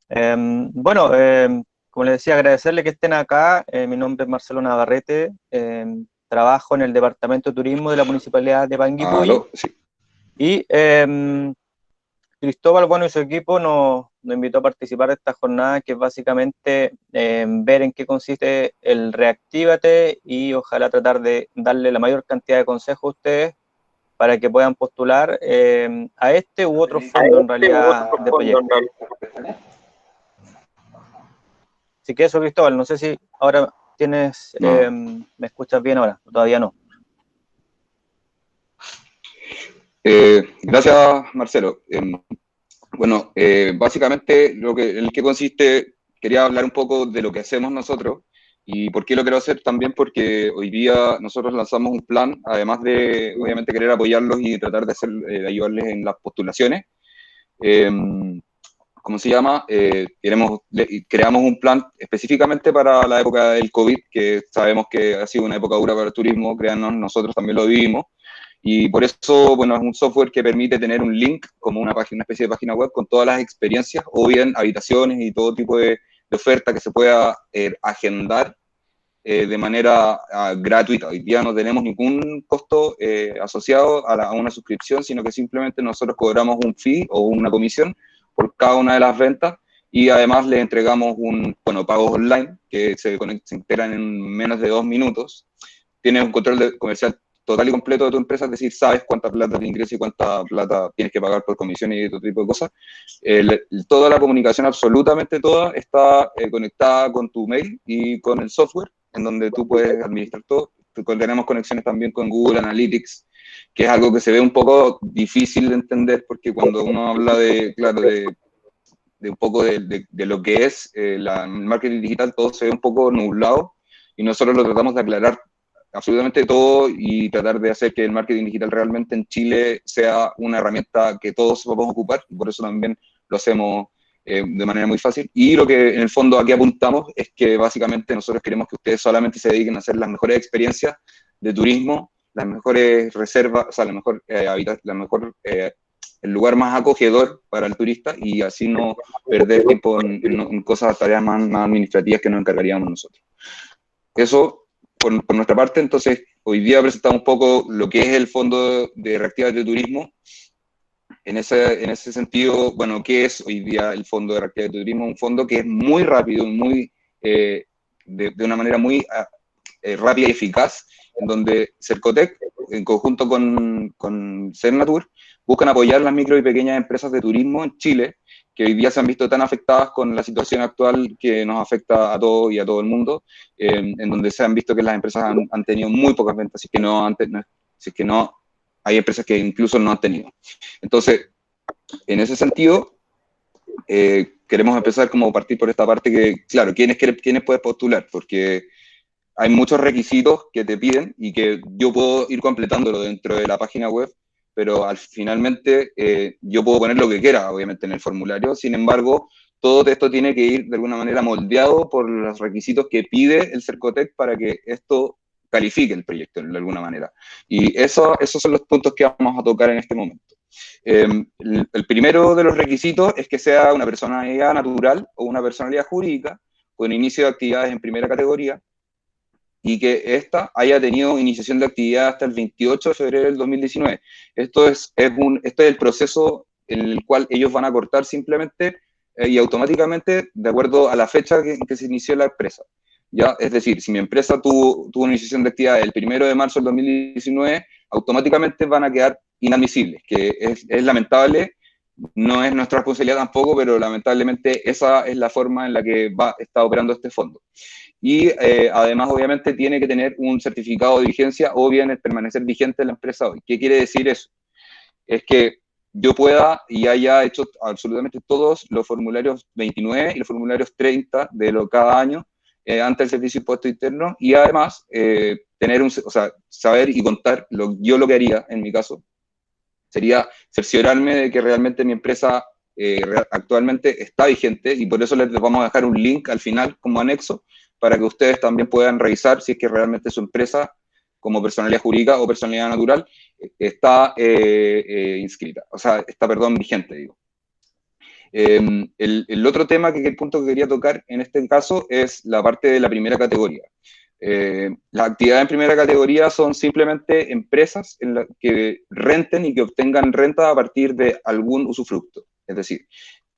Bueno, como les decía, agradecerle que estén acá. Mi nombre es Marcelo Navarrete. Trabajo en el Departamento de Turismo de la Municipalidad de Panguipulli. Aló, sí. Y Cristóbal, bueno, y su equipo nos invitó a participar de esta jornada, que es básicamente ver en qué consiste el Reactívate y ojalá tratar de darle la mayor cantidad de consejos a ustedes para que puedan postular a este u otro fondo en realidad de proyectos. Así que eso, Cristóbal, no sé si ahora tienes, No. me escuchas bien ahora, todavía no. Gracias, Marcelo. Bueno, básicamente en qué consiste, quería hablar un poco de lo que hacemos nosotros y por qué lo quiero hacer también porque hoy día nosotros lanzamos un plan, además de obviamente querer apoyarlos y tratar de ayudarles en las postulaciones. Eh, ¿Cómo se llama? Creamos un plan específicamente para la época del COVID, que sabemos que ha sido una época dura para el turismo, créanos, nosotros también lo vivimos. Y por eso, bueno, es un software que permite tener un link, como una página, una especie de página web con todas las experiencias, o bien habitaciones y todo tipo de oferta que se pueda agendar de manera gratuita. Hoy día no tenemos ningún costo asociado a una suscripción, sino que simplemente nosotros cobramos un fee o una comisión por cada una de las ventas y además le entregamos pagos online que se integran en menos de 2 minutos. Tienes un control comercial total y completo de tu empresa, es decir, sabes cuánta plata te ingresa y cuánta plata tienes que pagar por comisiones y todo tipo de cosas. Toda la comunicación, absolutamente toda, está conectada con tu mail y con el software, en donde tú puedes administrar todo. Tenemos conexiones también con Google Analytics, que es algo que se ve un poco difícil de entender, porque cuando uno habla claro, de un poco de lo que es el marketing digital, todo se ve un poco nublado, y nosotros lo tratamos de aclarar absolutamente todo y tratar de hacer que el marketing digital realmente en Chile sea una herramienta que todos podamos ocupar, y por eso también lo hacemos de manera muy fácil. Y lo que en el fondo aquí apuntamos es que básicamente nosotros queremos que ustedes solamente se dediquen a hacer las mejores experiencias de turismo, las mejores reservas, o sea, el lugar más acogedor para el turista, y así no perder tiempo en cosas, tareas más administrativas que nos encargaríamos nosotros. Eso por nuestra parte. Entonces, hoy día presentamos un poco lo que es el Fondo de Reactivación de Turismo. En ese sentido, bueno, ¿qué es hoy día el Fondo de Reactivación de Turismo? Un fondo que es muy rápido, de una manera muy rápida y eficaz, en donde Cercotec, en conjunto con Cernatur, buscan apoyar las micro y pequeñas empresas de turismo en Chile, que hoy día se han visto tan afectadas con la situación actual que nos afecta a todos y a todo el mundo, en donde se han visto que las empresas han tenido muy pocas ventas, si es que no, hay empresas que incluso no han tenido. Entonces, en ese sentido, queremos empezar como partir por esta parte que, claro, ¿quiénes puedes postular? Porque hay muchos requisitos que te piden y que yo puedo ir completándolo dentro de la página web, pero finalmente yo puedo poner lo que quiera, obviamente, en el formulario. Sin embargo, todo esto tiene que ir de alguna manera moldeado por los requisitos que pide el Cercotec para que esto califique el proyecto de alguna manera. Y esos son los puntos que vamos a tocar en este momento. El primero de los requisitos es que sea una personalidad natural o una personalidad jurídica con inicio de actividades en primera categoría, y que ésta haya tenido iniciación de actividad hasta el 28 de febrero del 2019. Esto es el proceso en el cual ellos van a cortar simplemente y automáticamente de acuerdo a la fecha en que se inició la empresa. ¿Ya? Es decir, si mi empresa tuvo una iniciación de actividad el 1 de marzo del 2019, automáticamente van a quedar inadmisibles, que es lamentable. No es nuestra responsabilidad tampoco, pero lamentablemente esa es la forma en la que está operando este fondo. Y además, obviamente, tiene que tener un certificado de vigencia o bien el permanecer vigente en la empresa hoy. ¿Qué quiere decir eso? Es que yo pueda y haya hecho absolutamente todos los formularios 29 y los formularios 30 cada año ante el Servicio de Impuesto Interno, y además saber y contar, yo lo que haría en mi caso sería cerciorarme de que realmente mi empresa actualmente está vigente, y por eso les vamos a dejar un link al final como anexo para que ustedes también puedan revisar si es que realmente su empresa, como personalidad jurídica o personalidad natural, está inscrita, o sea, está, perdón, vigente, digo. El otro tema, el punto que quería tocar en este caso, es la parte de la primera categoría. Las actividades en primera categoría son simplemente empresas que renten y que obtengan renta a partir de algún usufructo. Es decir,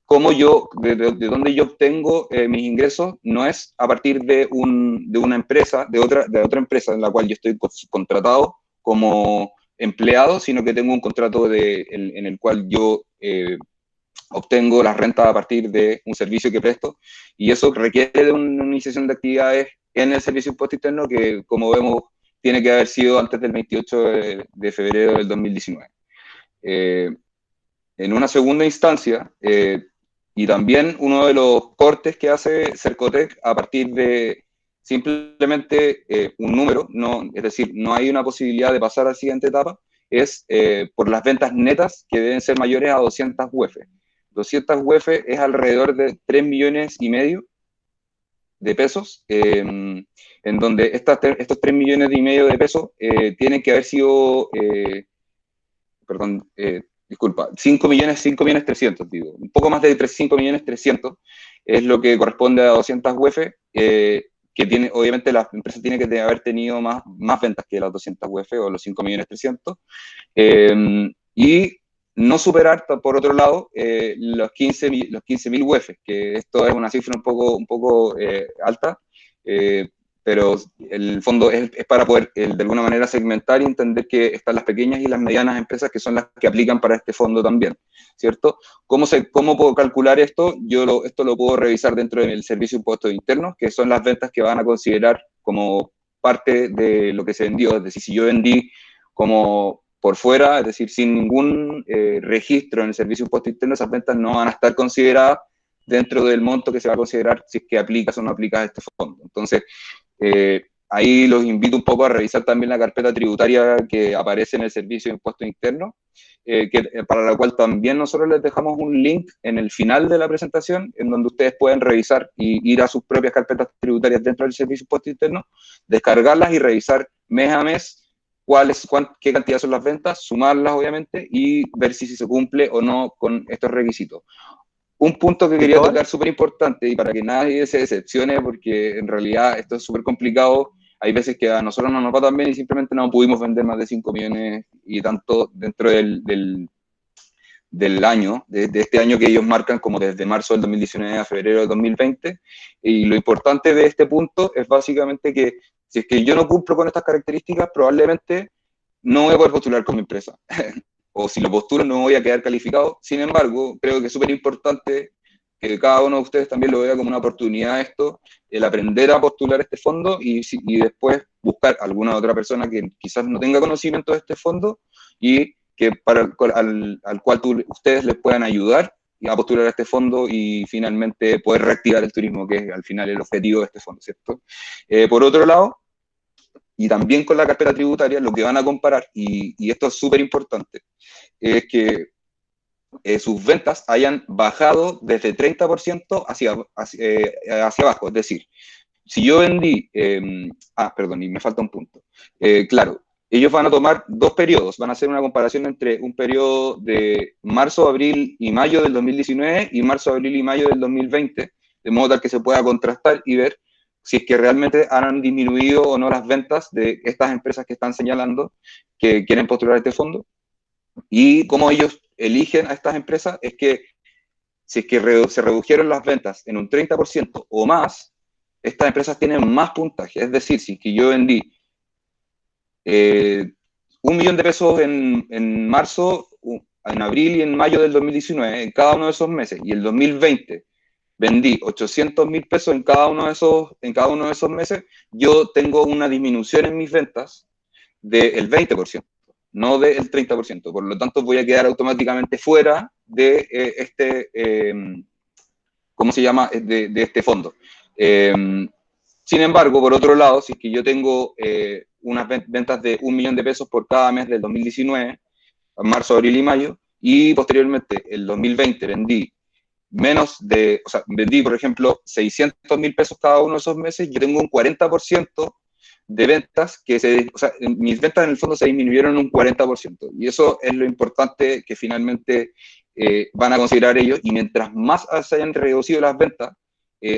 de dónde yo obtengo mis ingresos no es a partir de una empresa, de otra empresa en la cual yo estoy contratado como empleado, sino que tengo un contrato en el cual yo obtengo las rentas a partir de un servicio que presto, y eso requiere de una iniciación de actividades en el servicio de impuesto interno que, como vemos, tiene que haber sido antes del 28 de febrero del 2019. En una segunda instancia, y también uno de los cortes que hace Cercotec a partir de simplemente un número, es decir, no hay una posibilidad de pasar a la siguiente etapa, es por las ventas netas que deben ser mayores a 200 UF. 200 UF es alrededor de 3,5 millones de pesos, en donde estos 3,5 millones de pesos tienen que haber sido, disculpa, 5,3 millones, digo, un poco más de 5,3 millones es lo que corresponde a 200 UF, que tiene, obviamente la empresa tiene que haber tenido más ventas que las 200 UF o los 5,3 millones, y no superar, por otro lado, los 15.000 UF, que esto es una cifra un poco alta, pero el fondo es para poder de alguna manera segmentar y entender que están las pequeñas y las medianas empresas que son las que aplican para este fondo también, ¿cierto? ¿Cómo puedo calcular esto? Esto lo puedo revisar dentro del servicio de impuestos internos, que son las ventas que van a considerar como parte de lo que se vendió. Es decir, si yo vendí como por fuera, es decir, sin ningún registro en el servicio de impuestos internos, esas ventas no van a estar consideradas dentro del monto que se va a considerar si es que aplicas o no aplicas este fondo. Entonces, ahí los invito un poco a revisar también la carpeta tributaria que aparece en el servicio de impuestos internos, para la cual también nosotros les dejamos un link en el final de la presentación, en donde ustedes pueden revisar y ir a sus propias carpetas tributarias dentro del servicio de impuestos internos, descargarlas y revisar mes a mes qué cantidad son las ventas, sumarlas obviamente y ver si se cumple o no con estos requisitos. Un punto que quería tocar súper importante y para que nadie se decepcione, porque en realidad esto es súper complicado, hay veces que a nosotros no nos va tan bien y simplemente no pudimos vender más de 5 millones y tanto dentro del año, de este año que ellos marcan como desde marzo del 2019 a febrero del 2020, y lo importante de este punto es básicamente que si es que yo no cumplo con estas características, probablemente no voy a poder postular con mi empresa. O si lo postulo no voy a quedar calificado. Sin embargo, creo que es súper importante que cada uno de ustedes también lo vea como una oportunidad esto, el aprender a postular este fondo y después buscar alguna otra persona que quizás no tenga conocimiento de este fondo y que al cual ustedes les puedan ayudar a postular a este fondo y finalmente poder reactivar el turismo, que es al final el objetivo de este fondo, ¿cierto? Por otro lado, y también con la carpeta tributaria, lo que van a comparar, y esto es súper importante, es que sus ventas hayan bajado desde 30% hacia abajo. Es decir, si yo vendí, perdón, y me falta un punto. Claro, ellos van a tomar dos periodos, van a hacer una comparación entre un periodo de marzo, abril y mayo del 2019 y marzo, abril y mayo del 2020, de modo tal que se pueda contrastar y ver si es que realmente han disminuido o no las ventas de estas empresas que están señalando que quieren postular este fondo. Y cómo ellos eligen a estas empresas es que si es que se redujeron las ventas en un 30% o más, estas empresas tienen más puntaje. Es decir, si es que yo vendí 1 millón de pesos en marzo, en abril y en mayo del 2019, en cada uno de esos meses, y el 2020 vendí 800.000 pesos en cada uno de esos meses, yo tengo una disminución en mis ventas del 20%, no del 30%. Por lo tanto, voy a quedar automáticamente fuera de ¿cómo se llama? De este fondo. Sin embargo, por otro lado, si es que yo tengo unas ventas de 1 millón de pesos por cada mes del 2019, marzo, abril y mayo, y posteriormente el 2020 vendí vendí, por ejemplo, 600.000 pesos cada uno de esos meses, yo tengo un 40% de ventas mis ventas en el fondo se disminuyeron un 40%, y eso es lo importante que finalmente van a considerar ellos, y mientras más se hayan reducido las ventas,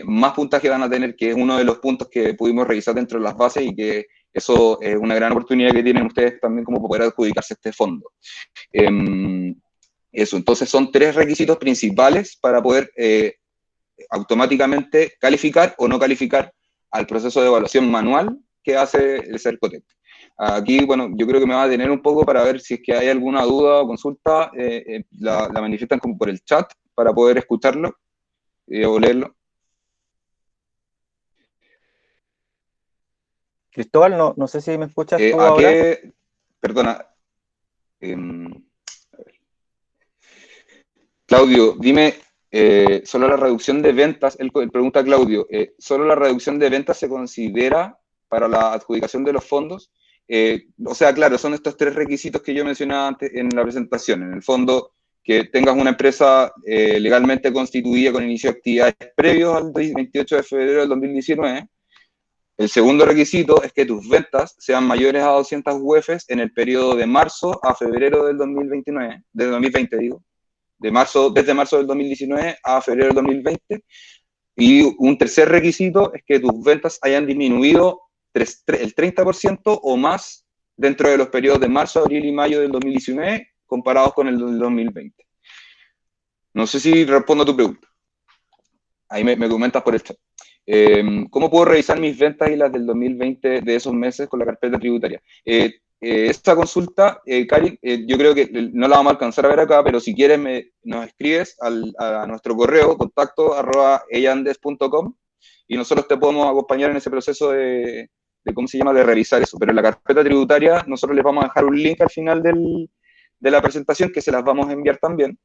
más puntaje van a tener, que es uno de los puntos que pudimos revisar dentro de las bases, y que eso es una gran oportunidad que tienen ustedes también como poder adjudicarse este fondo. Eso, entonces son 3 requisitos principales para poder automáticamente calificar o no calificar al proceso de evaluación manual que hace el Cercotec. Aquí, bueno, yo creo que me va a detener un poco para ver si es que hay alguna duda o consulta, la manifiestan como por el chat para poder escucharlo o leerlo. Cristóbal, no sé si me escuchas tú ¿A ahora. qué? Perdona. Claudio, dime, ¿solo la reducción de ventas, él pregunta Claudio, ¿solo la reducción de ventas se considera para la adjudicación de los fondos? O sea, claro, son estos 3 requisitos que yo mencionaba antes en la presentación. En el fondo, que tengas una empresa legalmente constituida con inicio de actividades previos al 28 de febrero del 2019. El segundo requisito es que tus ventas sean mayores a 200 UFs en el periodo de marzo a febrero del 2029, de 2020 digo, desde marzo del 2019 a febrero del 2020. Y un tercer requisito es que tus ventas hayan disminuido el 30% o más dentro de los periodos de marzo, abril y mayo del 2019 comparados con el del 2020. No sé si respondo a tu pregunta. Ahí me comentas por el chat. ¿Cómo puedo revisar mis ventas y las del 2020 de esos meses con la carpeta tributaria? Esta consulta, Karin, yo creo que no la vamos a alcanzar a ver acá, pero si quieres nos escribes a nuestro correo, contacto@eyandes.com, y nosotros te podemos acompañar en ese proceso de ¿cómo se llama?, de revisar eso. Pero en la carpeta tributaria nosotros les vamos a dejar un link al final de la presentación que se las vamos a enviar también.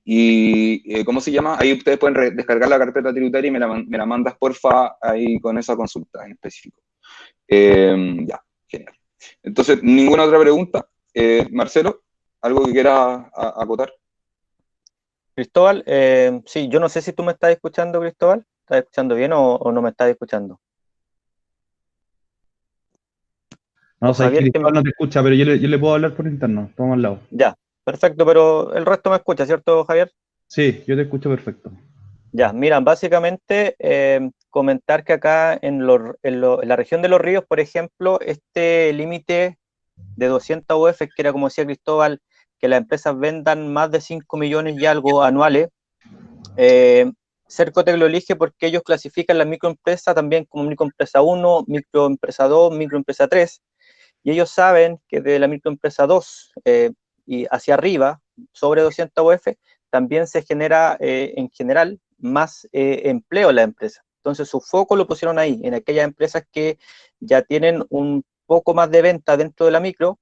Y, ¿cómo se llama? Ahí ustedes pueden descargar la carpeta tributaria y me la mandas, porfa, ahí con esa consulta en específico. Ya, genial. Entonces, ¿ninguna otra pregunta? Marcelo, ¿algo que quieras acotar? Cristóbal, sí, yo no sé si tú me estás escuchando, Cristóbal. ¿Estás escuchando bien o no me estás escuchando? No, O sabes que Javier, Cristóbal no te escucha, pero yo le puedo hablar por interno, estamos al lado. Ya, perfecto, pero el resto me escucha, ¿cierto, Javier? Sí, yo te escucho perfecto. Ya, mira, básicamente comentar que acá en la región de Los Ríos, por ejemplo, este límite de 200 UF, que era como decía Cristóbal, que las empresas vendan más de 5 millones y algo anuales, Cercotec lo elige porque ellos clasifican la microempresa también como microempresa 1, microempresa 2, microempresa 3, y ellos saben que de la microempresa 2 y hacia arriba, sobre 200 UF, también se genera en general más empleo en la empresa. Entonces su foco lo pusieron ahí, en aquellas empresas que ya tienen un poco más de venta dentro de la micro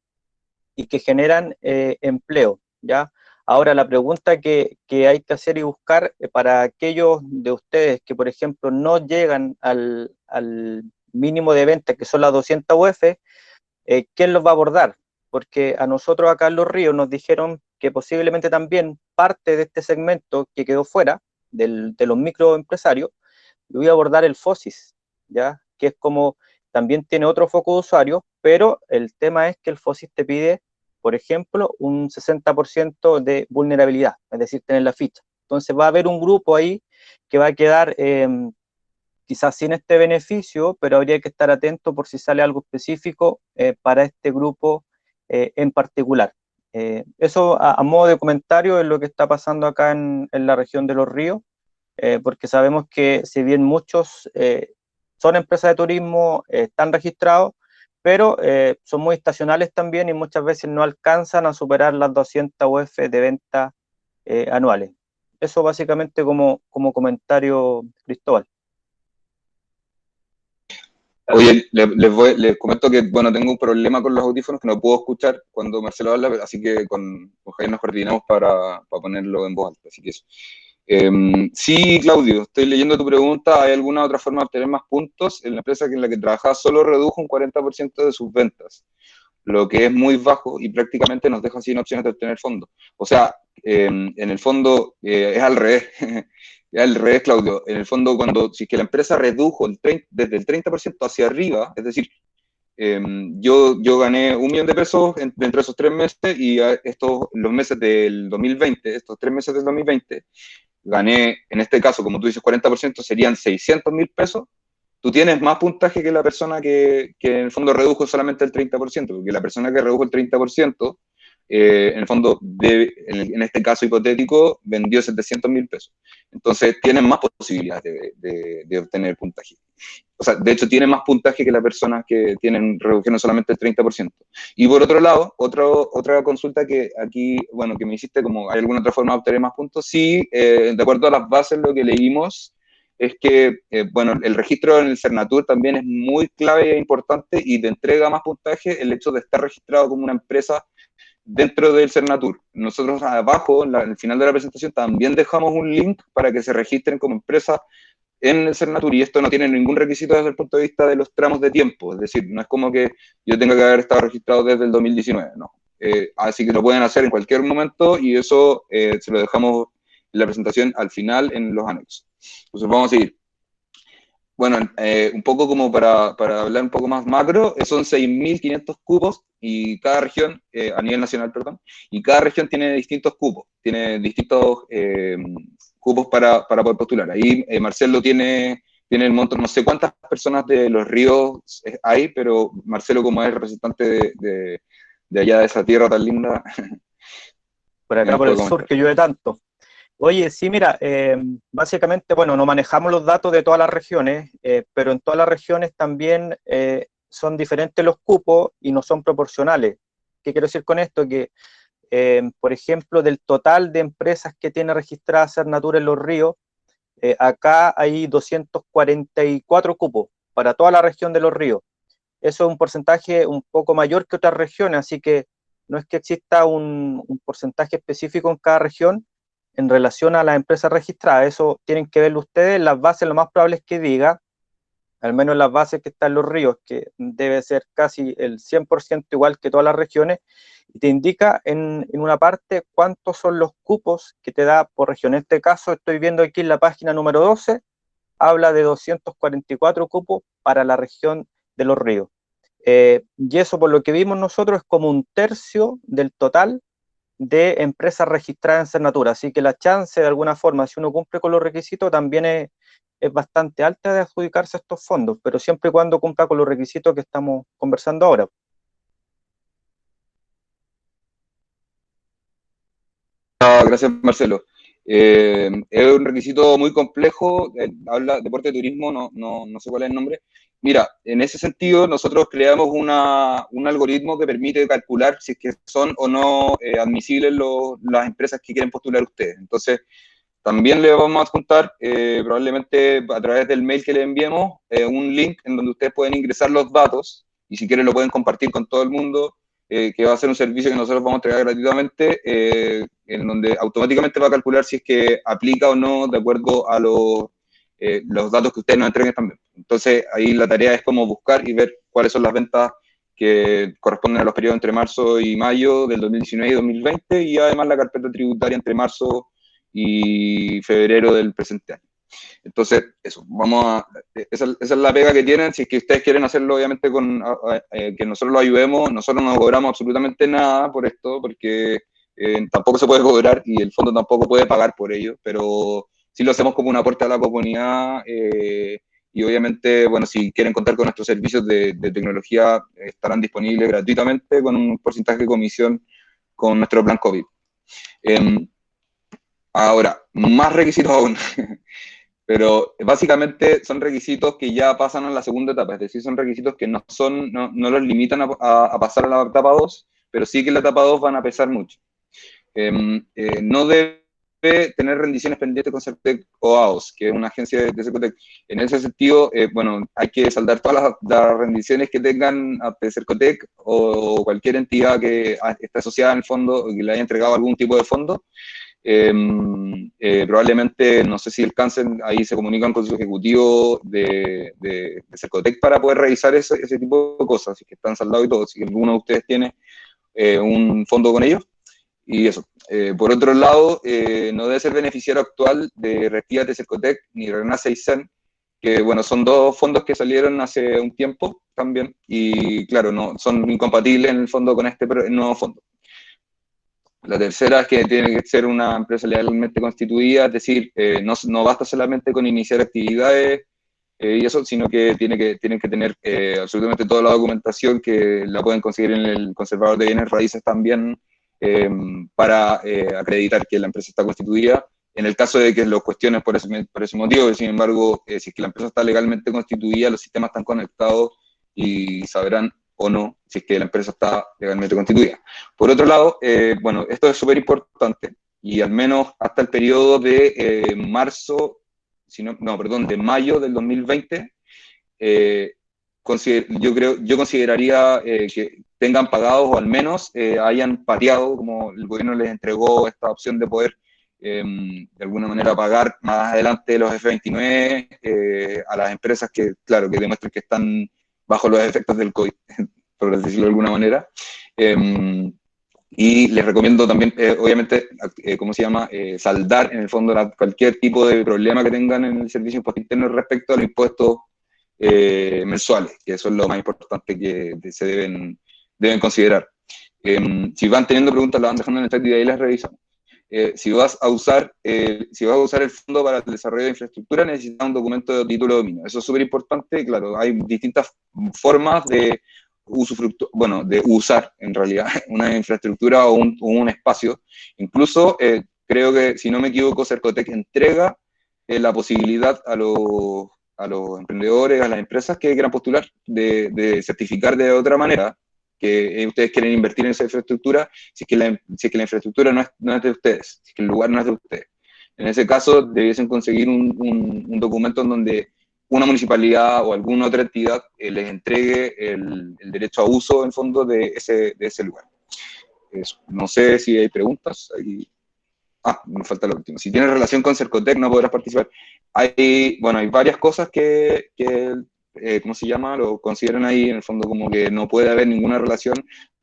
y que generan empleo, ¿ya? Ahora, la pregunta que hay que hacer y buscar para aquellos de ustedes que, por ejemplo, no llegan al mínimo de venta, que son las 200 UF, ¿quién los va a abordar? Porque a nosotros acá en Los Ríos nos dijeron que posiblemente también parte de este segmento que quedó fuera, de los microempresarios, lo iba a abordar el FOSIS, ¿ya? Que es como, también tiene otro foco de usuario, pero el tema es que el FOSIS te pide, por ejemplo, un 60% de vulnerabilidad, es decir, tener la ficha. Entonces va a haber un grupo ahí que va a quedar quizás sin este beneficio, pero habría que estar atento por si sale algo específico para este grupo en particular. Eso a modo de comentario es lo que está pasando acá en la región de Los Ríos, porque sabemos que si bien muchos son empresas de turismo, están registrados, pero son muy estacionales también y muchas veces no alcanzan a superar las 200 UF de venta anuales. Eso básicamente como comentario, Cristóbal. Oye, les comento que, bueno, tengo un problema con los audífonos que no puedo escuchar cuando Marcelo habla, así que con Javier nos coordinamos para ponerlo en voz alta, así que eso. Sí, Claudio, estoy leyendo tu pregunta. ¿Hay alguna otra forma de obtener más puntos? En la empresa en la que trabajaba solo redujo un 40% de sus ventas, lo que es muy bajo y prácticamente nos deja sin opciones de obtener fondos. O sea, en el fondo es al revés. Es al revés, Claudio. En el fondo, si es que la empresa redujo desde el 30% hacia arriba, es decir, yo gané 1 millón de pesos entre esos 3 meses y los meses del 2020, estos 3 meses del 2020, gané, en este caso, como tú dices, 40%, serían 600.000 pesos. Tú tienes más puntaje que la persona que en el fondo redujo solamente el 30%, porque la persona que redujo el 30%, en el fondo, en este caso hipotético, vendió 700.000 pesos. Entonces, tienen más posibilidades de obtener puntaje. O sea, de hecho, tienen más puntaje que las personas que tienen reducción solamente el 30%. Y por otro lado, otra consulta que aquí, bueno, que me hiciste, como hay alguna otra forma de obtener más puntos, sí, de acuerdo a las bases, lo que leímos es que, bueno, el registro en el Cernatur también es muy clave e importante y te entrega más puntaje el hecho de estar registrado como una empresa dentro del Cernatur. Nosotros abajo, al final de la presentación, también dejamos un link para que se registren como empresa en el Cernatur, y esto no tiene ningún requisito desde el punto de vista de los tramos de tiempo, es decir, no es como que yo tenga que haber estado registrado desde el 2019, no. Así que lo pueden hacer en cualquier momento y eso se lo dejamos en la presentación al final en los anexos. Entonces vamos a seguir. Bueno, un poco como para hablar un poco más macro, son 6.500 cupos y cada región, a nivel nacional, perdón, y cada región tiene distintos cupos, tiene distintos cupos para poder postular. Ahí Marcelo tiene el monto, no sé cuántas personas de Los Ríos hay, pero Marcelo, como es representante de allá de esa tierra tan linda, Por acá, por el sur, que llueve tanto. Oye, sí, mira, básicamente, bueno, no manejamos los datos de todas las regiones, pero en todas las regiones también son diferentes los cupos y no son proporcionales. ¿Qué quiero decir con esto? Que, por ejemplo, del total de empresas que tiene registrada Cernatur en Los Ríos, acá hay 244 cupos para toda la región de Los Ríos. Eso es un porcentaje un poco mayor que otras regiones, así que no es que exista un porcentaje específico en cada región en relación a las empresas registradas. Eso tienen que verlo ustedes. Las bases, lo más probable es que diga, al menos las bases que están en Los Ríos, que debe ser casi el 100% igual que todas las regiones, y te indica en una parte cuántos son los cupos que te da por región. En este caso, estoy viendo aquí en la página número 12, habla de 244 cupos para la región de Los Ríos. Y eso, por lo que vimos nosotros, es como 1/3 del total de empresas registradas en Cernatura, así que la chance, de alguna forma, si uno cumple con los requisitos, también es bastante alta de adjudicarse estos fondos, pero siempre y cuando cumpla con los requisitos que estamos conversando ahora. Gracias, Marcelo. Es un requisito muy complejo, habla deporte de turismo, no sé cuál es el nombre. Mira, en ese sentido, nosotros creamos un algoritmo que permite calcular si es que son o no admisibles las empresas que quieren postular ustedes. Entonces, también le vamos a adjuntar, probablemente a través del mail que le enviemos, un link en donde ustedes pueden ingresar los datos y si quieren lo pueden compartir con todo el mundo, que va a ser un servicio que nosotros vamos a entregar gratuitamente, en donde automáticamente va a calcular si es que aplica o no de acuerdo a los datos que ustedes nos entreguen también. Entonces, ahí la tarea es como buscar y ver cuáles son las ventas que corresponden a los periodos entre marzo y mayo del 2019 y 2020, y además la carpeta tributaria entre marzo y febrero del presente año. Entonces, eso, esa es la pega que tienen. Si es que ustedes quieren hacerlo, obviamente, que nosotros lo ayudemos, nosotros no cobramos absolutamente nada por esto, porque tampoco se puede cobrar y el fondo tampoco puede pagar por ello, pero sí lo hacemos como un aporte a la comunidad, y obviamente, bueno, si quieren contar con nuestros servicios de tecnología, estarán disponibles gratuitamente con un porcentaje de comisión con nuestro plan COVID. Ahora, más requisitos aún. Pero básicamente son requisitos que ya pasan a la segunda etapa, es decir, son requisitos que no los limitan a pasar a la etapa 2, pero sí que en la etapa 2 van a pesar mucho. No debe tener rendiciones pendientes con Cercotec o AOS, que es una agencia de Cercotec. En ese sentido, bueno, hay que saldar todas las rendiciones que tengan de Cercotec o cualquier entidad que esté asociada en el fondo o que le haya entregado algún tipo de fondo. Probablemente, no sé si alcancen, ahí se comunican con su ejecutivo de Cercotec para poder revisar ese tipo de cosas, si que están saldados y todo, si alguno de ustedes tiene un fondo con ellos. Y eso. Por otro lado, no debe ser beneficiario actual de Reactívate Cercotec ni Renace Aysén, que bueno, son dos fondos que salieron hace un tiempo también, y claro, no, son incompatibles en el fondo con este nuevo fondo. La tercera es que tiene que ser una empresa legalmente constituida, es decir, no basta solamente con iniciar actividades y eso, sino que tienen que tener absolutamente toda la documentación que la pueden conseguir en el conservador de bienes raíces también para acreditar que la empresa está constituida. En el caso de que los cuestionen por ese motivo, sin embargo, si es que la empresa está legalmente constituida, los sistemas están conectados y sabrán o no si es que la empresa está legalmente constituida. Por otro lado, bueno, esto es súper importante y al menos hasta el periodo de marzo, de mayo del 2020, yo consideraría que tengan pagados o al menos hayan pateado, como el gobierno les entregó esta opción de poder de alguna manera pagar más adelante los F-29 a las empresas que, claro, que demuestren que están bajo los efectos del COVID, por decirlo de alguna manera. Y les recomiendo también, obviamente, ¿cómo se llama? Saldar en el fondo cualquier tipo de problema que tengan en el servicio de impuesto interno respecto a los impuestos mensuales, que eso es lo más importante que se deben considerar. Si van teniendo preguntas, las van dejando en el chat y de ahí las revisamos. Si vas a usar el fondo para el desarrollo de infraestructura, necesitas un documento de título de dominio. Eso es súper importante. Claro, hay distintas formas de de usar en realidad una infraestructura o un espacio. Incluso creo que, si no me equivoco, Cercotec entrega la posibilidad a los emprendedores, a las empresas que quieran postular, de certificar de otra manera que ustedes quieren invertir en esa infraestructura, si es que la infraestructura no es de ustedes, si es que el lugar no es de ustedes. En ese caso, debiesen conseguir un documento en donde una municipalidad o alguna otra entidad les entregue el derecho a uso, en fondo, de ese lugar. Eso. No sé si hay preguntas. Me falta la última. Si tienes relación con Cercotec, no podrás participar. Hay varias cosas que ¿cómo se llama? Lo consideran ahí, en el fondo, como que no puede haber ninguna relación.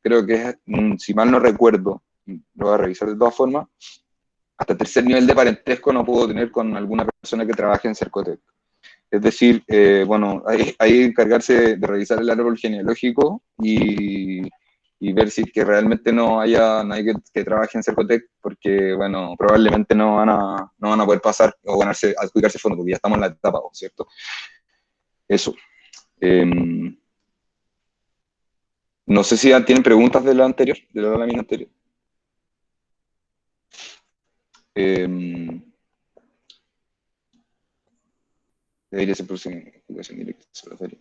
Creo que, si mal no recuerdo, lo voy a revisar de todas formas, hasta tercer nivel de parentesco no puedo tener con alguna persona que trabaje en Cercotec. Es decir, hay encargarse de revisar el árbol genealógico y ver si que realmente no haya nadie que trabaje en Cercotec, porque, bueno, probablemente no van a poder pasar o ganarse, adjudicarse fondos, porque ya estamos en la etapa, ¿cierto? Eso. No sé si tienen preguntas de la anterior, de la lámina anterior. Debería ser próxima explicación directa sobre la feria.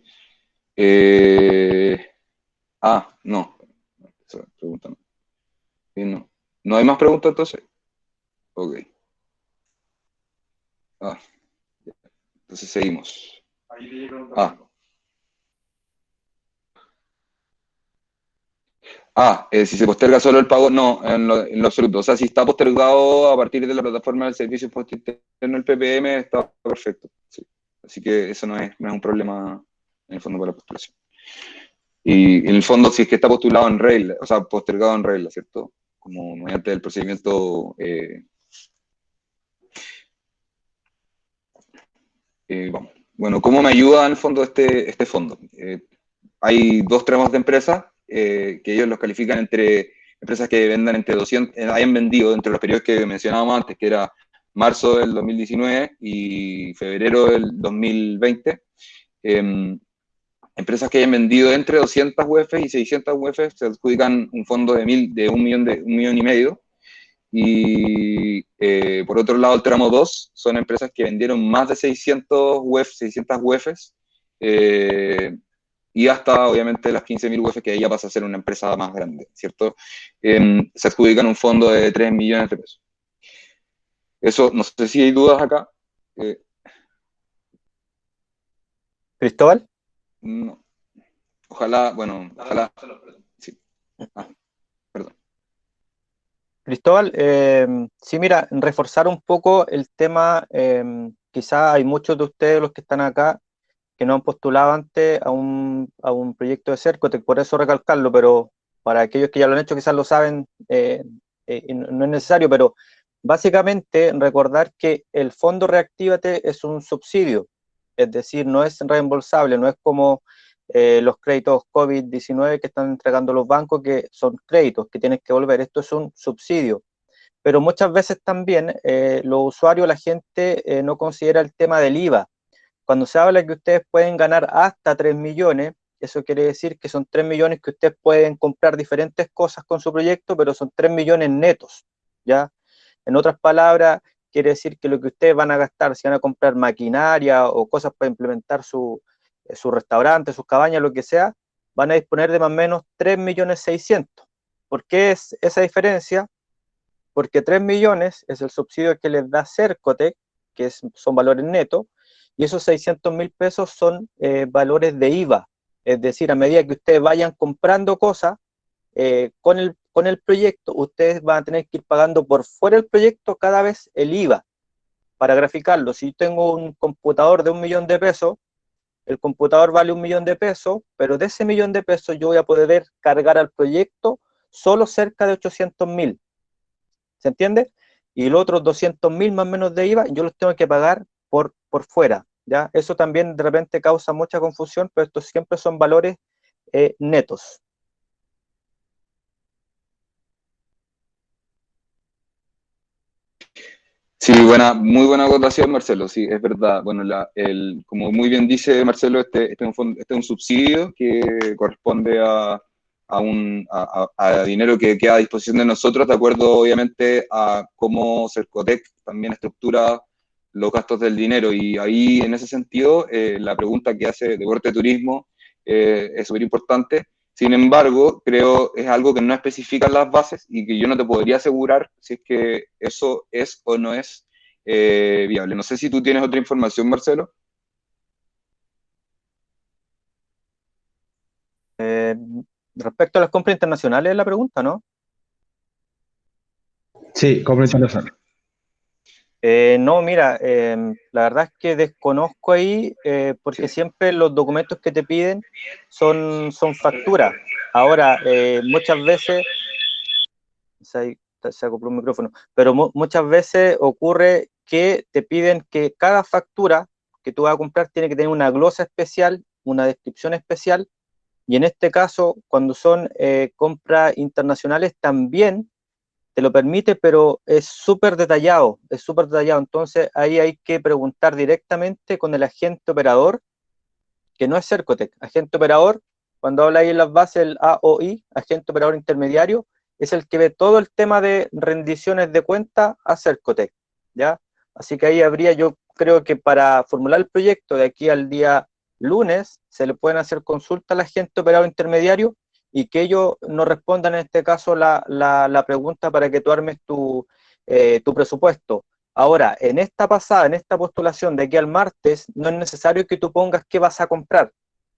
No. Esa pregunta no. No. ¿No hay más preguntas entonces? Ok. Entonces seguimos. Si se posterga solo el pago, no, en lo absoluto. O sea, si está postergado a partir de la plataforma del servicio de impuesto interno, el PPM, está perfecto. Sí. Así que eso no es un problema en el fondo para la postulación. Y en el fondo, si es que está postulado en regla, o sea, postergado en regla, ¿cierto? Como mediante el procedimiento. Bueno, ¿cómo me ayuda en el fondo este fondo? Hay dos tramos de empresas que ellos los califican entre empresas que vendan entre 200, hayan vendido entre los periodos que mencionábamos antes, que era marzo del 2019 y febrero del 2020. Empresas que hayan vendido entre 200 UF y 600 UF se adjudican un fondo de un millón y medio. Y por otro lado, el tramo 2 son empresas que vendieron más de 600 UFs, y hasta, obviamente, las 15.000 UF, que ahí ya pasa a ser una empresa más grande, ¿cierto? Se adjudican un fondo de 3 millones de pesos. Eso, no sé si hay dudas acá. ¿Cristóbal? No. Ojalá. Sí. Perdón. Cristóbal, sí, mira, reforzar un poco el tema, quizá hay muchos de ustedes, los que están acá, que no han postulado antes a un proyecto de Cercotec, por eso recalcarlo, pero para aquellos que ya lo han hecho quizás lo saben, no es necesario, pero básicamente recordar que el Fondo Reactívate es un subsidio, es decir, no es reembolsable, no es como los créditos COVID-19 que están entregando los bancos, que son créditos que tienes que volver. Esto es un subsidio. Pero muchas veces también los usuarios, la gente no considera el tema del IVA. Cuando se habla que ustedes pueden ganar hasta 3 millones, eso quiere decir que son 3 millones que ustedes pueden comprar diferentes cosas con su proyecto, pero son 3 millones netos, ¿ya? En otras palabras, quiere decir que lo que ustedes van a gastar, si van a comprar maquinaria o cosas para implementar su restaurante, sus cabañas, lo que sea, van a disponer de más o menos 3.600.000. ¿Por qué es esa diferencia? Porque 3 millones es el subsidio que les da Cercotec, que son valores netos, y esos 600.000 pesos son valores de IVA. Es decir, a medida que ustedes vayan comprando cosas, con el proyecto, ustedes van a tener que ir pagando por fuera del proyecto cada vez el IVA. Para graficarlo, si yo tengo un computador de 1 millón de pesos, el computador vale 1 millón de pesos, pero de ese 1 millón de pesos yo voy a poder cargar al proyecto solo cerca de 800.000. ¿Se entiende? Y los otros 200.000 más o menos de IVA, yo los tengo que pagar por fuera, ¿ya? Eso también de repente causa mucha confusión, pero estos siempre son valores netos. Sí, muy buena acotación, Marcelo, sí, es verdad. Bueno, como muy bien dice Marcelo, este es un subsidio que corresponde a dinero que queda a disposición de nosotros, de acuerdo, obviamente, a cómo Cercotec también estructura los gastos del dinero. Y ahí, en ese sentido, la pregunta que hace Deporte Turismo es súper importante. Sin embargo, creo es algo que no especifican las bases y que yo no te podría asegurar si es que eso es o no es viable. No sé si tú tienes otra información, Marcelo. Respecto a las compras internacionales, es la pregunta, ¿no? Sí, compra internacional. No, mira, la verdad es que desconozco ahí porque siempre los documentos que te piden son facturas. Ahora, muchas veces, se acopló un micrófono, pero muchas veces ocurre que te piden que cada factura que tú vas a comprar tiene que tener una glosa especial, una descripción especial, y en este caso, cuando son compras internacionales, también te lo permite, pero es súper detallado, entonces ahí hay que preguntar directamente con el agente operador, que no es Cercotec. Agente operador, cuando habla ahí en las bases, el AOI, agente operador intermediario, es el que ve todo el tema de rendiciones de cuenta a Cercotec, ¿ya? Así que ahí habría, yo creo que para formular el proyecto de aquí al día lunes, se le pueden hacer consultas al agente operador intermediario y que ellos nos respondan en este caso la pregunta para que tú armes tu presupuesto. Ahora, en esta postulación de aquí al martes, no es necesario que tú pongas qué vas a comprar.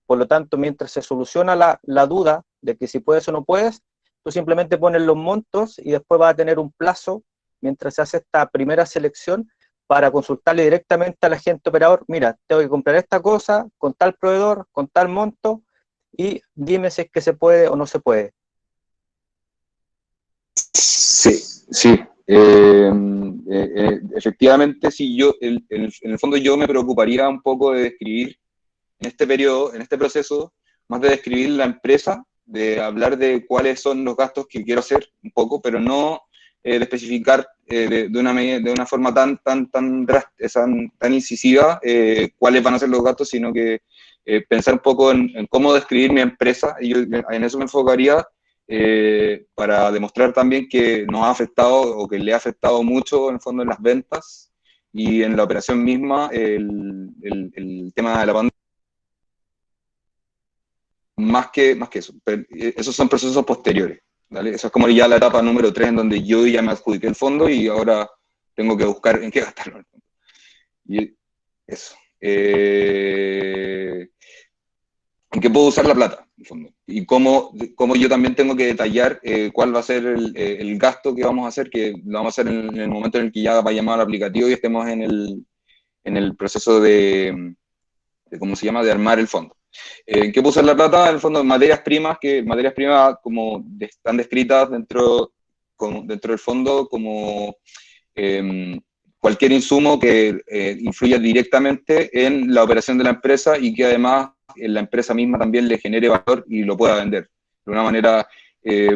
Por lo tanto, mientras se soluciona la duda de que si puedes o no puedes, tú simplemente pones los montos y después vas a tener un plazo, mientras se hace esta primera selección, para consultarle directamente al agente operador, mira, tengo que comprar esta cosa con tal proveedor, con tal monto, y dime si es que se puede o no se puede. Sí, sí. Efectivamente, sí, en el fondo yo me preocuparía un poco de describir en este periodo, en este proceso, más de describir la empresa, de hablar de cuáles son los gastos que quiero hacer un poco, pero no de especificar de una forma tan incisiva cuáles van a ser los gastos, sino que pensar un poco en cómo describir mi empresa, y yo en eso me enfocaría para demostrar también que nos ha afectado o que le ha afectado mucho en el fondo en las ventas y en la operación misma el tema de la pandemia. Más que eso. Pero esos son procesos posteriores. ¿Vale? Eso es como ya la etapa número 3 en donde yo ya me adjudiqué el fondo y ahora tengo que buscar en qué gastarlo. Y eso. En qué puedo usar la plata, en el fondo. Y cómo yo también tengo que detallar cuál va a ser el gasto que vamos a hacer, que lo vamos a hacer en el momento en el que ya va a llamar al aplicativo y estemos en el proceso de ¿cómo se llama?, de armar el fondo. ¿En qué puedo usar la plata? En el fondo, materias primas como están descritas dentro del fondo como cualquier insumo que influya directamente en la operación de la empresa y que además la empresa misma también le genere valor y lo pueda vender. De una manera,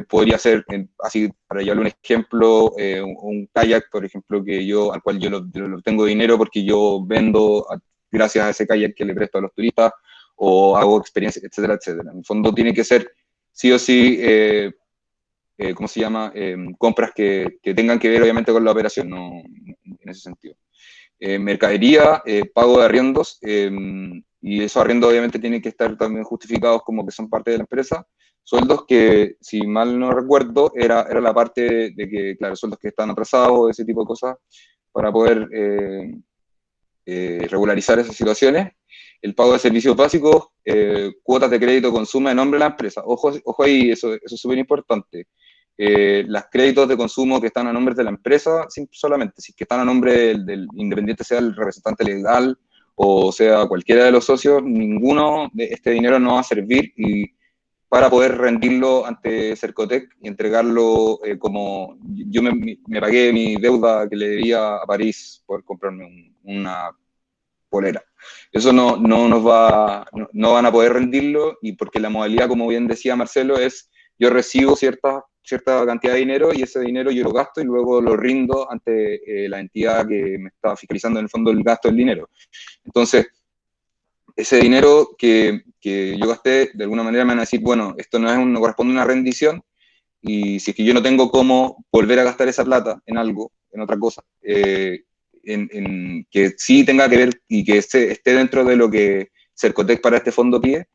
podría ser, así, para llevarle un ejemplo, un kayak, por ejemplo, al cual yo lo tengo dinero porque yo vendo gracias a ese kayak que le presto a los turistas, o hago experiencias, etcétera, etcétera. En el fondo tiene que ser sí o sí, ¿cómo se llama? Compras que tengan que ver obviamente con la operación, no, en ese sentido. Mercadería, pago de arriendos, y esos arriendos obviamente tienen que estar también justificados como que son parte de la empresa. Sueldos que, si mal no recuerdo, era la parte de que, claro, sueldos que están atrasados, ese tipo de cosas, para poder regularizar esas situaciones. El pago de servicios básicos, cuotas de crédito consumo en nombre de la empresa. Ojo ahí, eso es súper importante. Los créditos de consumo que están a nombre de la empresa, solamente, si que están a nombre del independiente, sea el representante legal o sea cualquiera de los socios, ninguno de este dinero no va a servir para poder rendirlo ante Cercotec y entregarlo como yo me pagué mi deuda que le debía a París por comprarme una polera. Eso no van a poder rendirlo, y porque la modalidad, como bien decía Marcelo, es yo recibo cierta cantidad de dinero y ese dinero yo lo gasto y luego lo rindo ante la entidad que me está fiscalizando en el fondo el gasto del dinero. Entonces, ese dinero que yo gasté, de alguna manera me van a decir, bueno, esto no corresponde a una rendición, y si es que yo no tengo cómo volver a gastar esa plata en algo, en otra cosa, que sí tenga que ver y que esté dentro de lo que Cercotec para este fondo pide,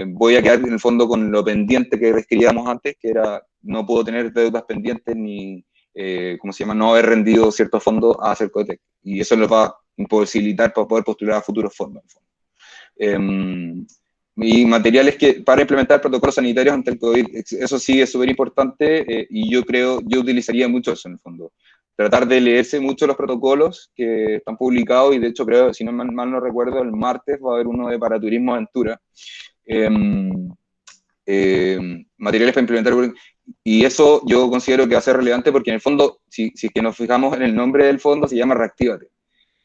voy a quedar en el fondo con lo pendiente que requeríamos antes, que era no puedo tener deudas pendientes ni, ¿cómo se llama?, no haber rendido ciertos fondos a Cercotec, y eso nos va a imposibilitar para poder postular a futuros fondos. Y materiales para implementar protocolos sanitarios ante el COVID, eso sí es súper importante, y yo utilizaría mucho eso en el fondo. Tratar de leerse mucho los protocolos que están publicados, y de hecho creo, si no mal no recuerdo, el martes va a haber uno de Paraturismo Aventura. Materiales para implementar, y eso yo considero que va a ser relevante porque en el fondo, si es que nos fijamos en el nombre del fondo, se llama Reactívate.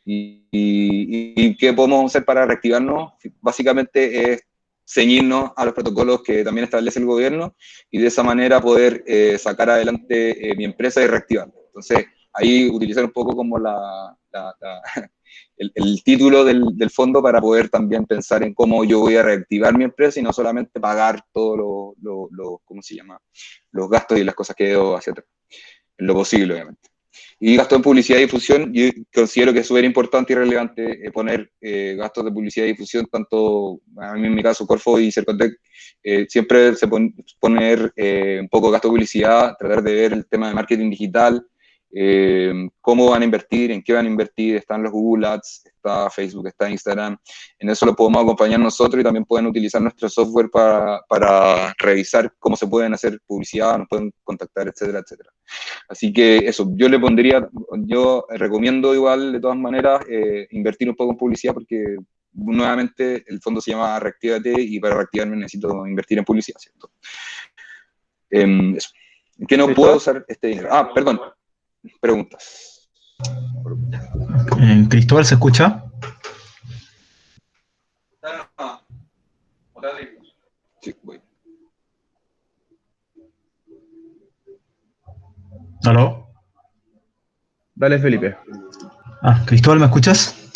¿Y qué podemos hacer para reactivarnos? Básicamente es ceñirnos a los protocolos que también establece el gobierno, y de esa manera poder sacar adelante mi empresa y reactivarla. Entonces, ahí utilizar un poco como el título del fondo para poder también pensar en cómo yo voy a reactivar mi empresa y no solamente pagar todos ¿cómo se llama?, los gastos y las cosas que debo hacia atrás, en lo posible, obviamente. Y gastos en publicidad y difusión, yo considero que es súper importante y relevante poner gastos de publicidad y difusión, tanto a mí en mi caso Corfo y Cercotec, siempre poner un poco de gasto de publicidad, tratar de ver el tema de marketing digital, cómo van a invertir, en qué van a invertir. Están los Google Ads, está Facebook, está Instagram, en eso lo podemos acompañar nosotros, y también pueden utilizar nuestro software para revisar cómo se pueden hacer publicidad, nos pueden contactar, etcétera, etcétera. Así que eso, yo recomiendo igual de todas maneras invertir un poco en publicidad, porque nuevamente el fondo se llama Reactívate, y para reactivarme necesito invertir en publicidad, ¿cierto? Eso. ¿En qué no puedo usar este dinero? Perdón. Preguntas. Cristóbal, ¿se escucha? Sí, voy. ¿Aló? Dale, Felipe. Cristóbal, ¿me escuchas?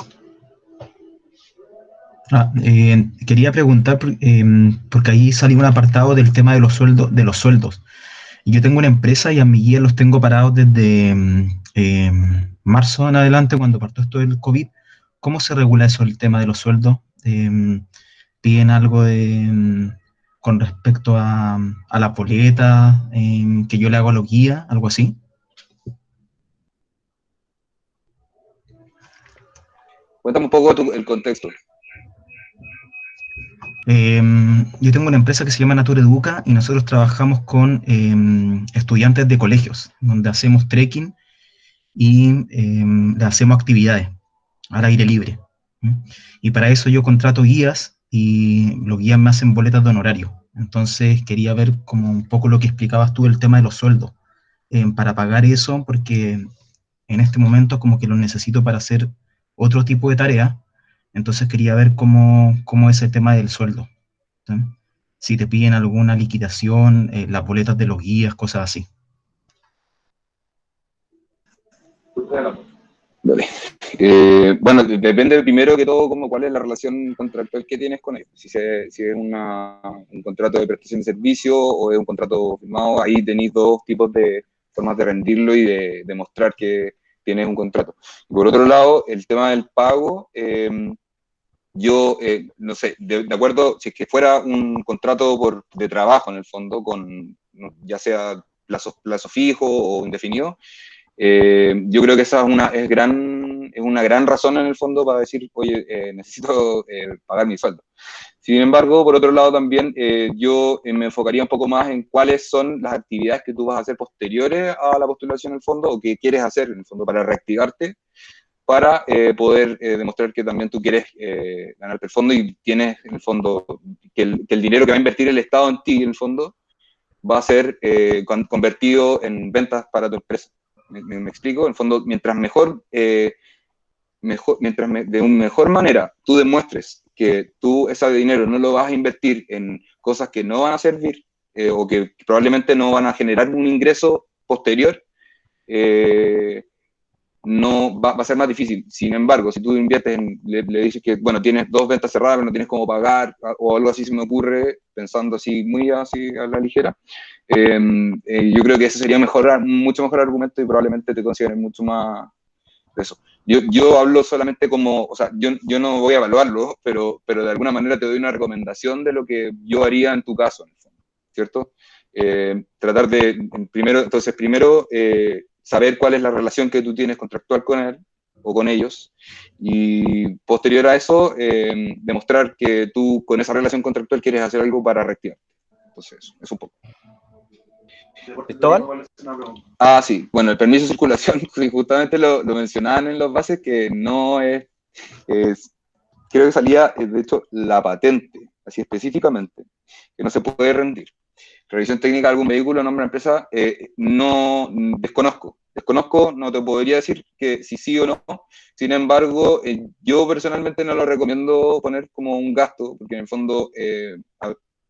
Quería preguntar, porque ahí salió un apartado del tema de los sueldos. Y yo tengo una empresa y a mi guía los tengo parados desde marzo en adelante, cuando partió esto del COVID. ¿Cómo se regula eso, el tema de los sueldos? ¿Piden algo con respecto a la boleta que yo le hago a los guías, algo así? Cuéntame un poco el contexto. Yo tengo una empresa que se llama Natura Educa, y nosotros trabajamos con estudiantes de colegios, donde hacemos trekking y le hacemos actividades al aire libre. Y para eso yo contrato guías, y los guías me hacen boletas de honorario. Entonces quería ver como un poco lo que explicabas tú del tema de los sueldos, para pagar eso, porque en este momento como que los necesito para hacer otro tipo de tarea, entonces quería ver cómo es el tema del sueldo, ¿sí? Si te piden alguna liquidación, las boletas de los guías, cosas así. Dale. Bueno, depende primero que todo como cuál es la relación contractual que tienes con ellos. Si es un contrato de prestación de servicio o es un contrato firmado, ahí tenéis dos tipos de formas de rendirlo y de demostrar que tienes un contrato. Y por otro lado, el tema del pago, yo, no sé, de acuerdo, si es que fuera un contrato de trabajo en el fondo, con ya sea plazo fijo o indefinido, yo creo que esa es una gran razón en el fondo para decir, oye, necesito pagar mi sueldo. Sin embargo, por otro lado también yo me enfocaría un poco más en cuáles son las actividades que tú vas a hacer posteriores a la postulación en el fondo o que quieres hacer en el fondo para reactivarte, para poder demostrar que también tú quieres ganarte el fondo y tienes en el fondo que el dinero que va a invertir el Estado en ti en el fondo va a ser convertido en ventas para tu empresa. ¿Me explico? En el fondo, mientras de mejor manera tú demuestres que tú ese dinero no lo vas a invertir en cosas que no van a servir o que probablemente no van a generar un ingreso posterior, no va a ser más difícil. Sin embargo, si tú inviertes le dices que, bueno, tienes 2 ventas cerradas, pero no tienes cómo pagar, o algo así se me ocurre, pensando así, muy así a la ligera, yo creo que ese sería mucho mejor argumento y probablemente te consideren mucho más de eso. Yo hablo solamente como, o sea, yo no voy a evaluarlo, pero de alguna manera te doy una recomendación de lo que yo haría en tu caso, en el fondo, ¿cierto? Tratar de, primero, saber cuál es la relación que tú tienes contractual con él o con ellos, y posterior a eso, demostrar que tú con esa relación contractual quieres hacer algo para reactivarte. Entonces, eso es un poco. ¿Cristóbal? Ah, sí. Bueno, el permiso de circulación, justamente lo mencionaban en las bases, que no creo que salía, de hecho, la patente, así específicamente, que no se puede rendir. Revisión técnica de algún vehículo, nombre de empresa, no desconozco, no te podría decir que si sí o no. Sin embargo, yo personalmente no lo recomiendo poner como un gasto, porque en el fondo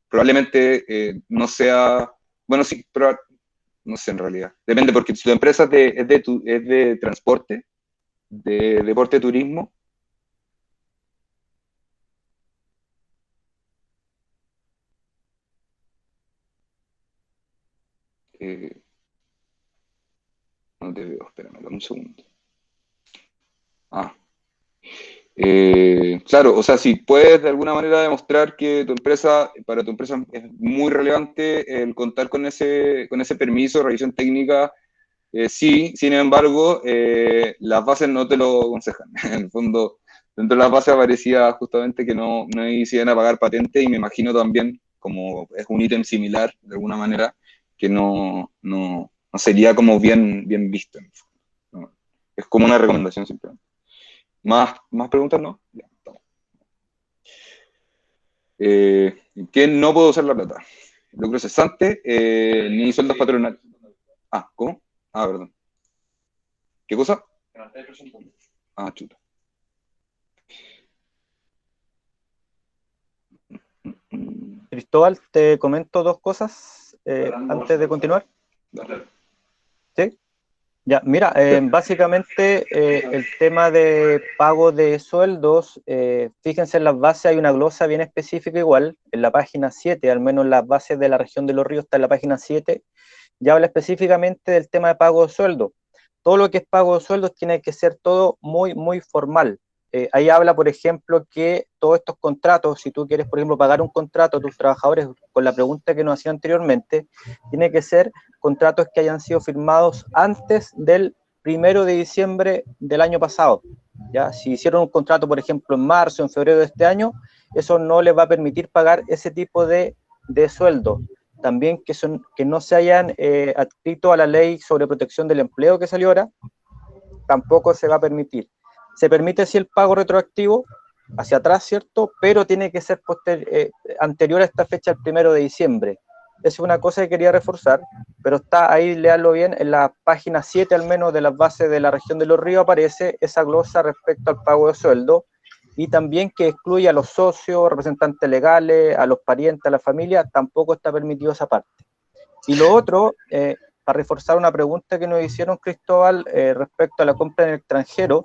probablemente no sea, bueno, sí, pero no sé en realidad. Depende, porque si tu empresa es de transporte, de deporte, turismo, eh, no te veo, espérame, dame un segundo. Ah, claro, o sea, si puedes de alguna manera demostrar que para tu empresa es muy relevante el contar con ese permiso de revisión técnica, sí, sin embargo, las bases no te lo aconsejan. En el fondo, dentro de las bases aparecía justamente que no iban a pagar patente, y me imagino también, como es un ítem similar de alguna manera, que no sería como bien visto. En el fondo, ¿no? Es como una recomendación simplemente. ¿Más preguntas? ¿No? Ya, estamos. ¿Qué no puedo usar la plata? Lucro cesante, ni sueldos patronales. Ah, ¿cómo? Ah, perdón. ¿Qué cosa? Ah, chuta. Cristóbal, te comento dos cosas antes de continuar. ¿Sí? Ya, mira, básicamente el tema de pago de sueldos, fíjense en las bases, hay una glosa bien específica igual, en la página 7, al menos las bases de la región de Los Ríos está en la página 7, ya habla específicamente del tema de pago de sueldo. Todo lo que es pago de sueldos tiene que ser todo muy, muy formal. Ahí habla, por ejemplo, que todos estos contratos, si tú quieres, por ejemplo, pagar un contrato a tus trabajadores con la pregunta que nos hacía anteriormente, tiene que ser contratos que hayan sido firmados antes del 1 de diciembre del año pasado. ¿Ya? Si hicieron un contrato, por ejemplo, en marzo, en febrero de este año, eso no les va a permitir pagar ese tipo de sueldo. También que no se hayan adscrito a la ley sobre protección del empleo que salió ahora, tampoco se va a permitir. Se permite sí el pago retroactivo hacia atrás, ¿cierto? Pero tiene que ser anterior a esta fecha, el 1 de diciembre. esa es una cosa que quería reforzar, pero está ahí, léalo bien, en la página 7 al menos de las bases de la región de Los Ríos aparece esa glosa respecto al pago de sueldo, y también que excluye a los socios, representantes legales, a los parientes, a la familia, tampoco está permitido esa parte. Y lo otro, para reforzar una pregunta que nos hicieron, Cristóbal, respecto a la compra en el extranjero,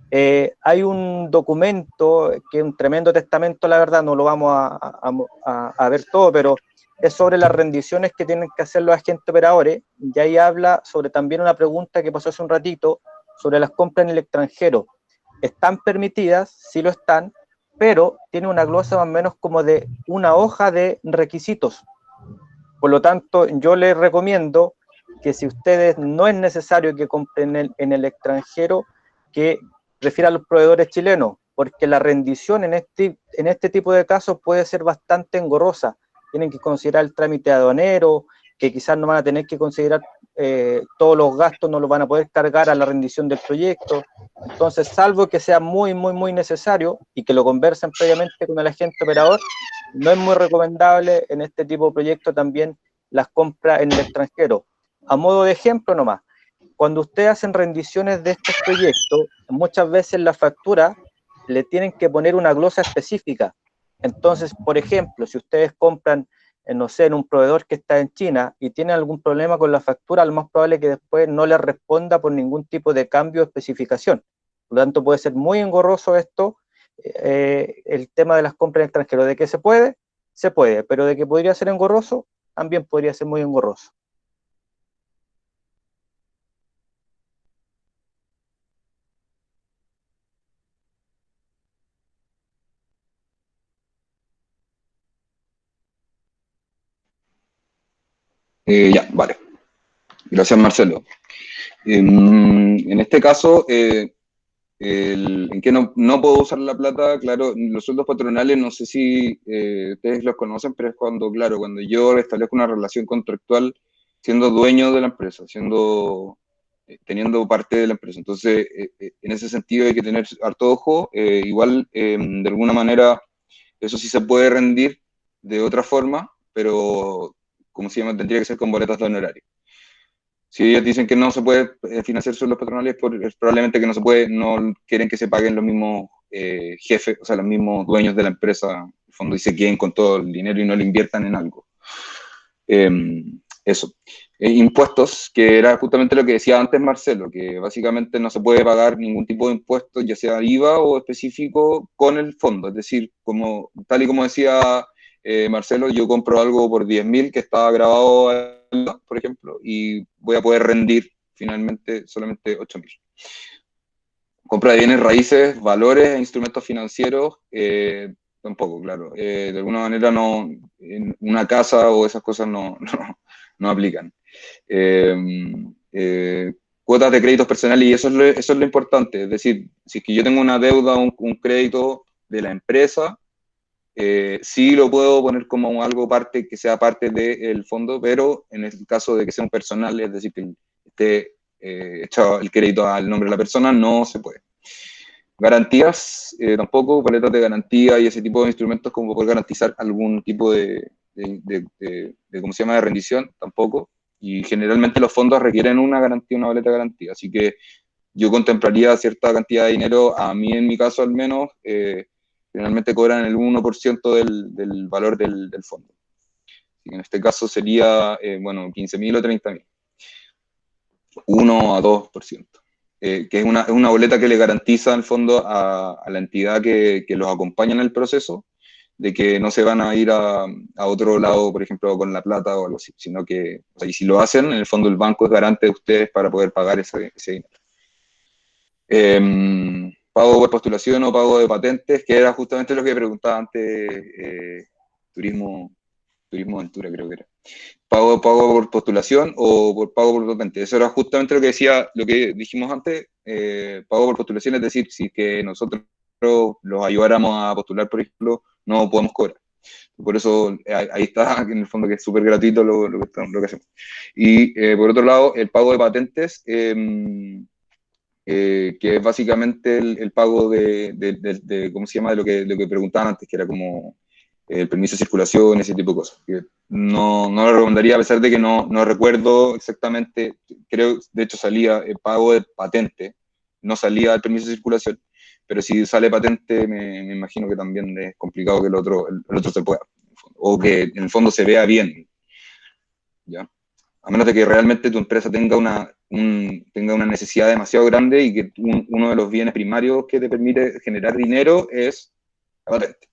hay un documento que es un tremendo testamento, la verdad, no lo vamos a ver todo, pero es sobre las rendiciones que tienen que hacer los agentes operadores, y ahí habla sobre también una pregunta que pasó hace un ratito, sobre las compras en el extranjero. ¿Están permitidas? Sí lo están, pero tiene una glosa más o menos como de una hoja de requisitos. Por lo tanto, yo les recomiendo que si ustedes no es necesario que compren en el extranjero, que prefieran a los proveedores chilenos, porque la rendición en este tipo de casos puede ser bastante engorrosa. Tienen que considerar el trámite aduanero, que quizás no van a tener que considerar todos los gastos, no los van a poder cargar a la rendición del proyecto. Entonces, salvo que sea muy, muy, muy necesario y que lo conversen previamente con el agente operador, no es muy recomendable en este tipo de proyectos también las compras en el extranjero. A modo de ejemplo nomás, cuando ustedes hacen rendiciones de estos proyectos, muchas veces la factura le tienen que poner una glosa específica. Entonces, por ejemplo, si ustedes compran, no sé, en un proveedor que está en China y tienen algún problema con la factura, lo más probable es que después no les responda por ningún tipo de cambio o especificación. Por lo tanto, puede ser muy engorroso esto, el tema de las compras en extranjero. ¿De que se puede? Se puede, pero de que podría ser engorroso, también podría ser muy engorroso. Ya, vale. Gracias, Marcelo. En este caso, en que no puedo usar la plata, claro, los sueldos patronales, no sé si ustedes los conocen, pero es cuando, claro, cuando yo establezco una relación contractual siendo dueño de la empresa, teniendo parte de la empresa. Entonces, en ese sentido hay que tener harto ojo. Igual, de alguna manera, eso sí se puede rendir de otra forma, pero, ¿cómo se llama? Tendría que ser con boletas de honorario. Si ellos dicen que no se puede financiar sueldos patronales, es probablemente que no se puede, no quieren que se paguen los mismos jefes, o sea, los mismos dueños de la empresa, en el fondo, y se queden con todo el dinero y no lo inviertan en algo. Eso. Impuestos, que era justamente lo que decía antes Marcelo, que básicamente no se puede pagar ningún tipo de impuesto, ya sea IVA o específico, con el fondo. Es decir, tal y como decía Marcelo, yo compro algo por 10.000 que está grabado, por ejemplo, y voy a poder rendir finalmente solamente 8.000. Compra de bienes raíces, valores e instrumentos financieros, tampoco, claro. De alguna manera no, en una casa o esas cosas no aplican. Cuotas de créditos personales, y eso es lo importante. Es decir, si es que yo tengo una deuda, un crédito de la empresa, sí lo puedo poner como algo parte que sea parte del fondo, pero en el caso de que sea un personal, es decir, que esté echado el crédito al nombre de la persona, no se puede. Garantías, tampoco, paletas de garantía y ese tipo de instrumentos como poder garantizar algún tipo de ¿cómo se llama?, de rendición, tampoco. Y generalmente los fondos requieren una garantía, una boleta de garantía. Así que yo contemplaría cierta cantidad de dinero, a mí en mi caso al menos, generalmente cobran el 1% del valor del fondo. Así que en este caso sería, bueno, 15.000 o 30.000. 1 a 2%. Que es una boleta que le garantiza en el fondo a la entidad que los acompaña en el proceso, de que no se van a ir a otro lado, por ejemplo, con la plata o algo así, sino que, o sea, y si lo hacen, en el fondo el banco es garante de ustedes para poder pagar ese dinero. Pago por postulación o pago de patentes, que era justamente lo que preguntaba antes, Turismo Ventura, creo que era. Pago por postulación o pago por patente. Eso era justamente lo que dijimos antes. Pago por postulación, es decir, si que nosotros los ayudáramos a postular, por ejemplo, no podemos cobrar. Por eso ahí está, en el fondo, que es súper gratuito lo que hacemos. Y por otro lado, el pago de patentes, que es básicamente el pago de ¿cómo se llama?, de lo que preguntaban antes, que era como el permiso de circulación, ese tipo de cosas. Que no lo recomendaría, a pesar de que no recuerdo exactamente, creo, de hecho salía el pago de patente, no salía el permiso de circulación, pero si sale patente, me imagino que también es complicado que el otro se pueda, o que en el fondo se vea bien, ¿ya? A menos de que realmente tu empresa tenga una necesidad demasiado grande y que uno de los bienes primarios que te permite generar dinero es la patente.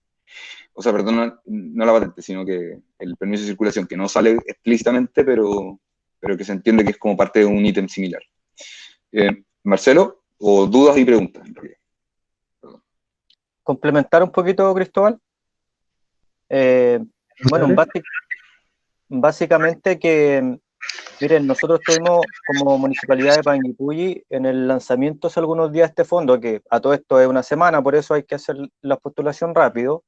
O sea, perdón, no la patente, sino que el permiso de circulación, que no sale explícitamente, pero que se entiende que es como parte de un ítem similar. Marcelo, o dudas y preguntas, en realidad. Complementar un poquito, Cristóbal. Bueno, básicamente que, miren, nosotros estuvimos como Municipalidad de Panguipulli en el lanzamiento hace algunos días de este fondo, que a todo esto es una semana, por eso hay que hacer la postulación rápido.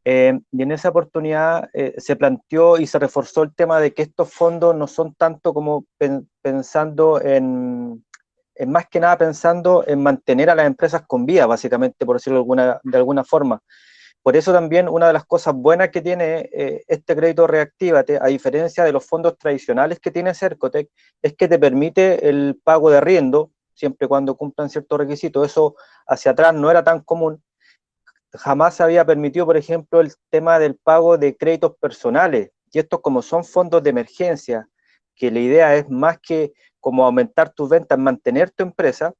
Y en esa oportunidad se planteó y se reforzó el tema de que estos fondos no son tanto como pensando en más que nada pensando en mantener a las empresas con vida, básicamente, por decirlo de alguna forma. Por eso también una de las cosas buenas que tiene este crédito Reactívate, a diferencia de los fondos tradicionales que tiene Cercotec, es que te permite el pago de arriendo, siempre y cuando cumplan ciertos requisitos. Eso hacia atrás no era tan común. Jamás se había permitido, por ejemplo, el tema del pago de créditos personales. Y estos, como son fondos de emergencia, que la idea es más que como aumentar tus ventas, mantener tu empresa,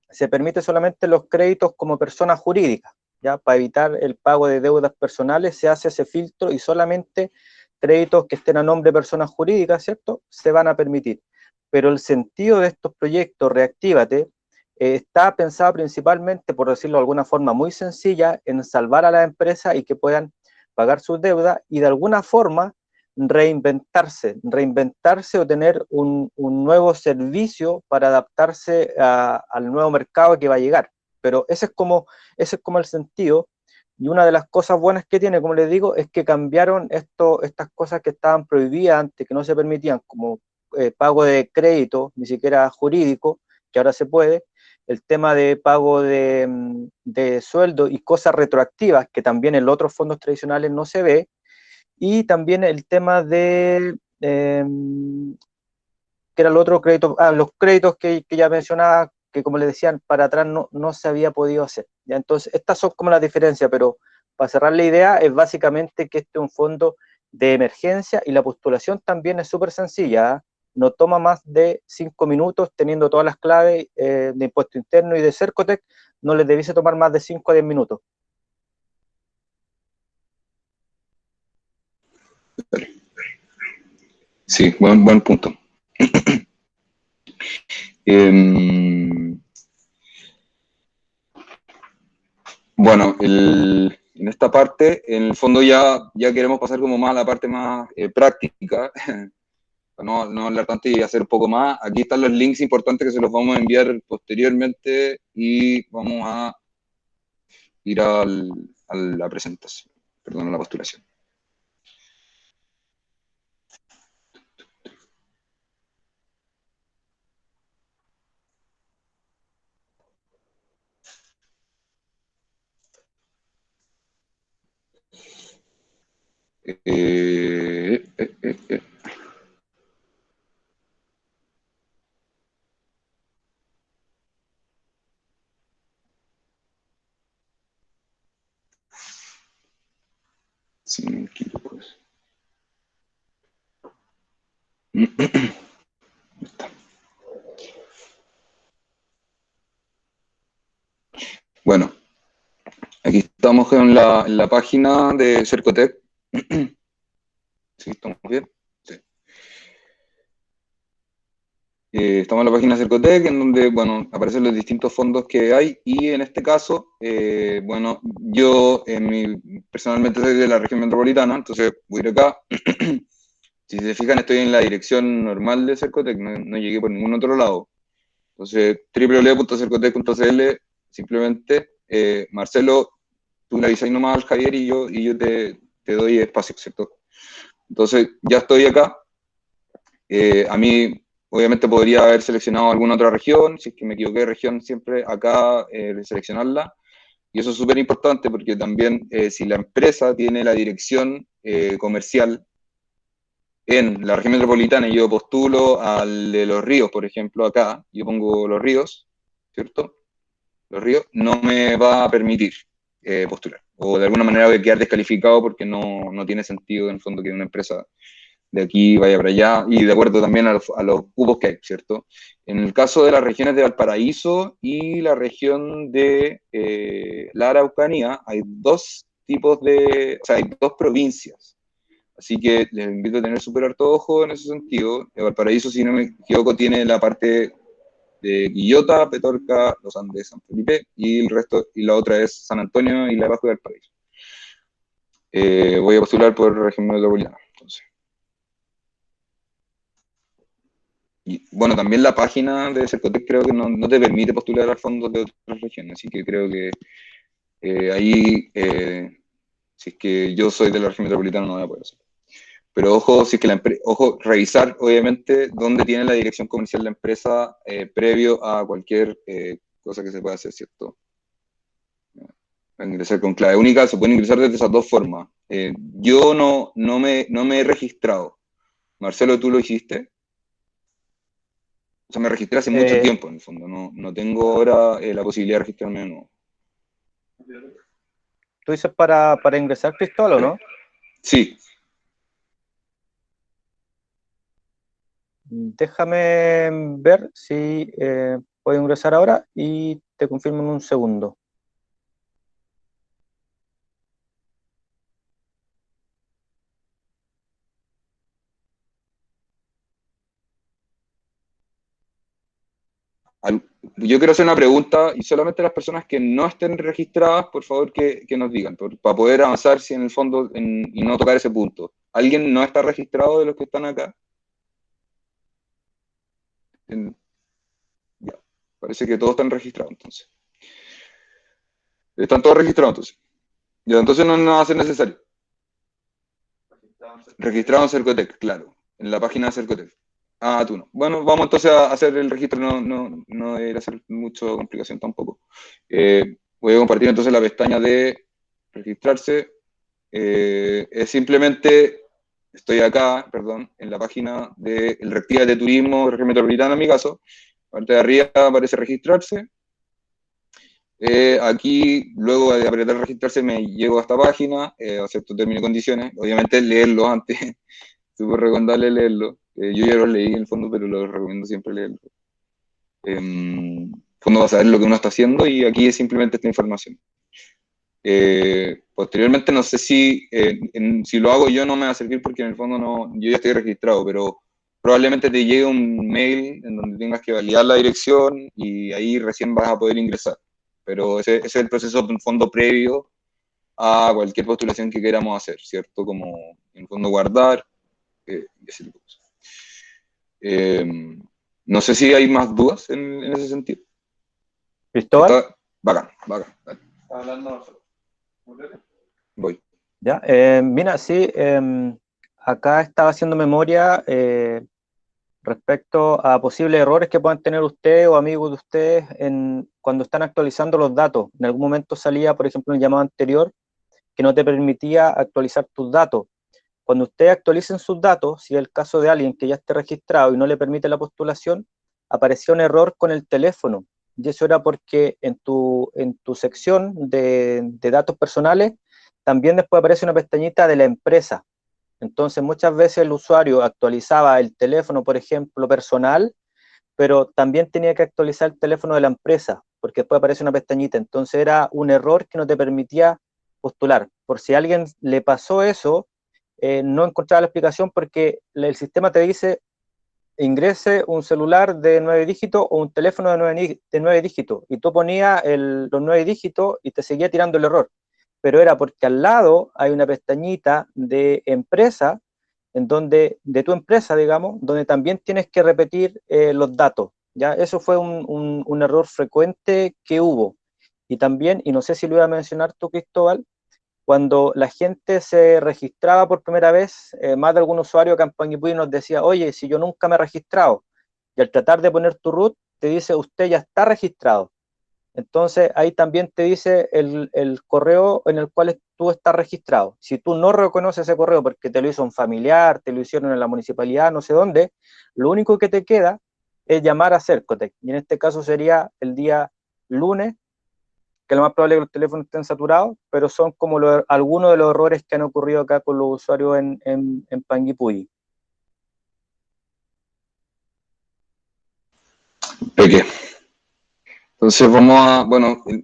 se permite solamente los créditos como personas jurídicas. ¿Ya? Para evitar el pago de deudas personales se hace ese filtro y solamente créditos que estén a nombre de personas jurídicas, ¿cierto?, se van a permitir. Pero el sentido de estos proyectos, Reactívate, está pensado principalmente, por decirlo de alguna forma muy sencilla, en salvar a las empresas y que puedan pagar sus deudas y de alguna forma reinventarse o tener un nuevo servicio para adaptarse al nuevo mercado que va a llegar. Pero ese es como el sentido. Y una de las cosas buenas que tiene, como les digo, es que cambiaron estas cosas que estaban prohibidas antes, que no se permitían, como pago de crédito, ni siquiera jurídico, que ahora se puede, el tema de pago de sueldo y cosas retroactivas, que también en los otros fondos tradicionales no se ve, y también el tema de, que era el otro crédito, los créditos que ya mencionaba, que como les decían, para atrás no se había podido hacer. ¿Ya? Entonces, estas son como las diferencias, pero para cerrar la idea, es básicamente que este es un fondo de emergencia y la postulación también es súper sencilla, ¿eh? No toma más de 5 minutos, teniendo todas las claves de impuesto interno y de Cercotec, no les debiese tomar más de 5 a 10 minutos. Sí, buen punto. Bueno, en esta parte, en el fondo ya queremos pasar como más a la parte más práctica, para no hablar tanto y hacer un poco más. Aquí están los links importantes que se los vamos a enviar posteriormente y vamos a ir a la presentación, perdón, a la postulación. Sí, pues. Bueno, aquí estamos en la página de Cercotec. ¿Sí? ¿Estamos bien? Sí. Estamos en la página de Cercotec, en donde, bueno, aparecen los distintos fondos que hay, y en este caso, bueno, yo personalmente soy de la región metropolitana, entonces voy a ir acá. Si se fijan, estoy en la dirección normal de Cercotec, no llegué por ningún otro lado. Entonces, www.cercotec.cl, simplemente, Marcelo, tú le avisas nomás al Javier y yo te doy espacio, ¿cierto? Entonces, ya estoy acá. A mí, obviamente, podría haber seleccionado alguna otra región. Si es que me equivoqué de región, siempre acá seleccionarla. Y eso es súper importante porque también si la empresa tiene la dirección comercial en la región metropolitana y yo postulo al de Los Ríos, por ejemplo, acá, yo pongo Los Ríos, ¿cierto? Los Ríos, no me va a permitir postular. O de alguna manera voy a quedar descalificado porque no tiene sentido en el fondo que una empresa de aquí vaya para allá y de acuerdo también a los cupos que hay, ¿cierto? En el caso de las regiones de Valparaíso y la región de la Araucanía, hay dos tipos de, o sea, hay dos provincias. Así que les invito a tener súper harto ojo en ese sentido. Valparaíso, si no me equivoco, tiene la parte de Quillota, Petorca, Los Andes, San Felipe, y el resto, y la otra es San Antonio y la Bajo de Valparaíso. Voy a postular por región metropolitana, entonces. Y bueno, también la página de Cercotec creo que no te permite postular a fondos de otras regiones, así que creo que ahí, si es que yo soy de la región metropolitana, no voy a poder hacerlo. Pero ojo, si es que ojo, revisar obviamente dónde tiene la dirección comercial la empresa previo a cualquier cosa que se pueda hacer, ¿cierto? Ingresar con clave única, se puede ingresar desde esas dos formas. Yo no me he registrado. Marcelo, ¿tú lo hiciste? O sea, me registré hace mucho tiempo, en el fondo. No tengo ahora la posibilidad de registrarme de nuevo. ¿Tú dices para ingresar, Cristóbal, o no? Sí. Déjame ver si puedo ingresar ahora y te confirmo en un segundo. Yo quiero hacer una pregunta y solamente las personas que no estén registradas, por favor, que nos digan, para poder avanzar si en el fondo y no tocar ese punto. ¿Alguien no está registrado de los que están acá? Ya, parece que todos están registrados entonces. Están todos registrados entonces. Ya, entonces no va a ser necesario. Registrado en Cercotec, claro, en la página de Cercotec. Ah, tú no. Bueno, vamos entonces a hacer el registro, no debería ser mucha complicación tampoco. Voy a compartir entonces la pestaña de registrarse. Es simplemente, estoy acá, perdón, en la página del Reactiva de Turismo, Región Metropolitana en mi caso. Parte de arriba aparece registrarse. Aquí, luego de apretar registrarse, me llego a esta página, acepto términos y condiciones. Obviamente leerlo antes, súper recomendable leerlo. Yo ya los leí en el fondo, pero lo recomiendo siempre leerlo. En el fondo vas a ver lo que uno está haciendo y aquí es simplemente esta información. Posteriormente no sé si lo hago yo no me va a servir porque en el fondo yo ya estoy registrado, pero probablemente te llegue un mail en donde tengas que validar la dirección y ahí recién vas a poder ingresar. Pero ese es el proceso en fondo previo a cualquier postulación que queramos hacer, ¿cierto? Como en fondo guardar, ese tipo de cosas. No sé si hay más dudas en ese sentido. ¿Cristóbal? Bacán. Dale. Hablando. Voy. Ya, mira, sí, acá estaba haciendo memoria respecto a posibles errores que puedan tener ustedes o amigos de ustedes cuando están actualizando los datos. En algún momento salía, por ejemplo, un llamado anterior que no te permitía actualizar tus datos. Cuando ustedes actualicen sus datos, si es el caso de alguien que ya esté registrado y no le permite la postulación, apareció un error con el teléfono. Y eso era porque en tu sección de datos personales también después aparece una pestañita de la empresa. Entonces, muchas veces el usuario actualizaba el teléfono, por ejemplo, personal, pero también tenía que actualizar el teléfono de la empresa, porque después aparece una pestañita. Entonces, era un error que no te permitía postular. Por si a alguien le pasó eso, no encontraba la explicación porque el sistema te dice ingrese un celular de 9 dígitos o un teléfono de 9 dígitos, y tú ponías los 9 dígitos y te seguía tirando el error. Pero era porque al lado hay una pestañita de empresa, de tu empresa, digamos, donde también tienes que repetir los datos. ¿Ya? Eso fue un error frecuente que hubo. Y también, y no sé si lo iba a mencionar tú, Cristóbal, cuando la gente se registraba por primera vez, más de algún usuario de Campañipui nos decía, oye, si yo nunca me he registrado, y al tratar de poner tu root, te dice, usted ya está registrado. Entonces, ahí también te dice el correo en el cual tú estás registrado. Si tú no reconoces ese correo porque te lo hizo un familiar, te lo hicieron en la municipalidad, no sé dónde, lo único que te queda es llamar a Cercotec. Y en este caso sería el día lunes, que lo más probable es que los teléfonos estén saturados, pero son como algunos de los errores que han ocurrido acá con los usuarios en Panguipulli. Peque. Entonces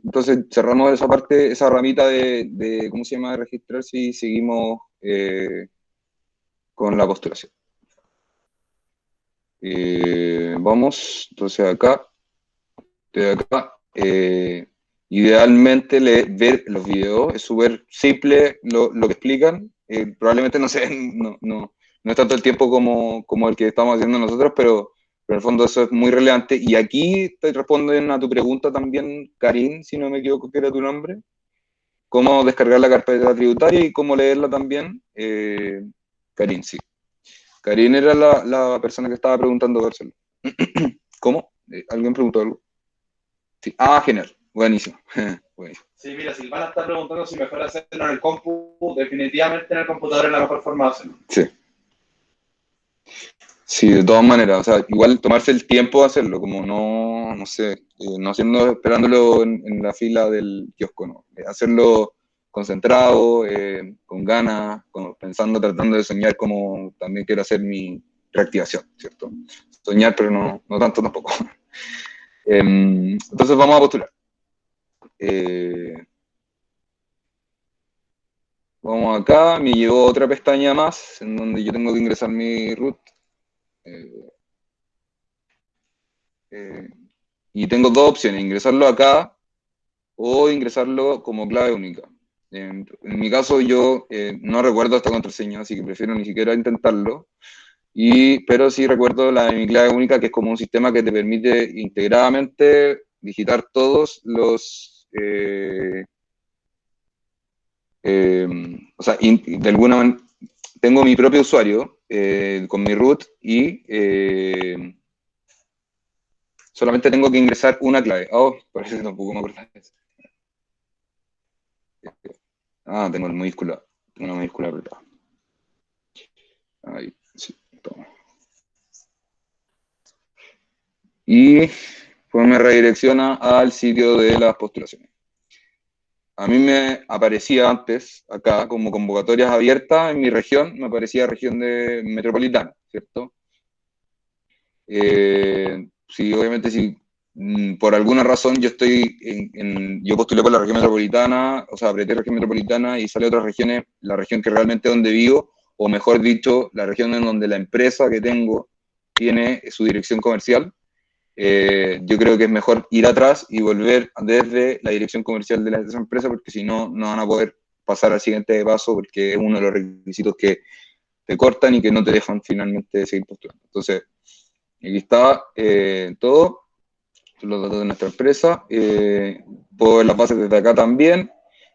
entonces cerramos esa parte, esa ramita de ¿cómo se llama?, de registrarse y seguimos con la postulación. Vamos, entonces acá, de acá, idealmente ver los videos, es súper simple lo que explican, probablemente no sé, no es tanto el tiempo como el que estamos haciendo nosotros, pero en el fondo eso es muy relevante. Y aquí te responden a tu pregunta también, Karin, si no me equivoco que era tu nombre, cómo descargar la carpeta tributaria y cómo leerla también. Karin, sí. Karin era la persona que estaba preguntando, Marcelo. ¿Cómo? ¿Alguien preguntó algo? Sí. Ah, genial. Buenísimo. Buenísimo. Sí, mira, Silvana está preguntando si mejor hacerlo en el compu. Definitivamente en el computador es la mejor forma de hacerlo. Sí. Sí, de todas maneras, o sea, igual tomarse el tiempo de hacerlo, como no sé, no haciendo, esperándolo en la fila del kiosco, no. Hacerlo concentrado, con ganas, pensando, tratando de soñar como también quiero hacer mi reactivación, ¿cierto? Soñar, pero no tanto tampoco. Entonces vamos a postular. Vamos acá, me llegó otra pestaña más, en donde yo tengo que ingresar mi root. Y tengo dos opciones, ingresarlo acá o ingresarlo como clave única. En mi caso yo no recuerdo esta contraseña, así que prefiero ni siquiera intentarlo, pero sí recuerdo la de mi clave única, que es como un sistema que te permite integradamente digitar todos los... o sea, de alguna manera, tengo mi propio usuario con mi root y solamente tengo que ingresar una clave. Oh, parece que tampoco me acuerdo de eso. Ah, tengo una mayúscula apretada. Ahí, sí, toma. Y pues me redirecciona al sitio de las postulaciones. A mí me aparecía antes, acá, como convocatorias abiertas en mi región, me aparecía región de metropolitana, ¿cierto? Sí, obviamente, si por alguna razón yo yo postulé por la región metropolitana, o sea, apreté región metropolitana y sale otras regiones, la región que realmente es donde vivo, o mejor dicho, la región en donde la empresa que tengo tiene su dirección comercial, yo creo que es mejor ir atrás y volver desde la dirección comercial de esa empresa, porque si no, no van a poder pasar al siguiente paso, porque es uno de los requisitos que te cortan y que no te dejan finalmente seguir postulando. Entonces, aquí está todo, los datos de nuestra empresa, puedo ver las bases desde acá también,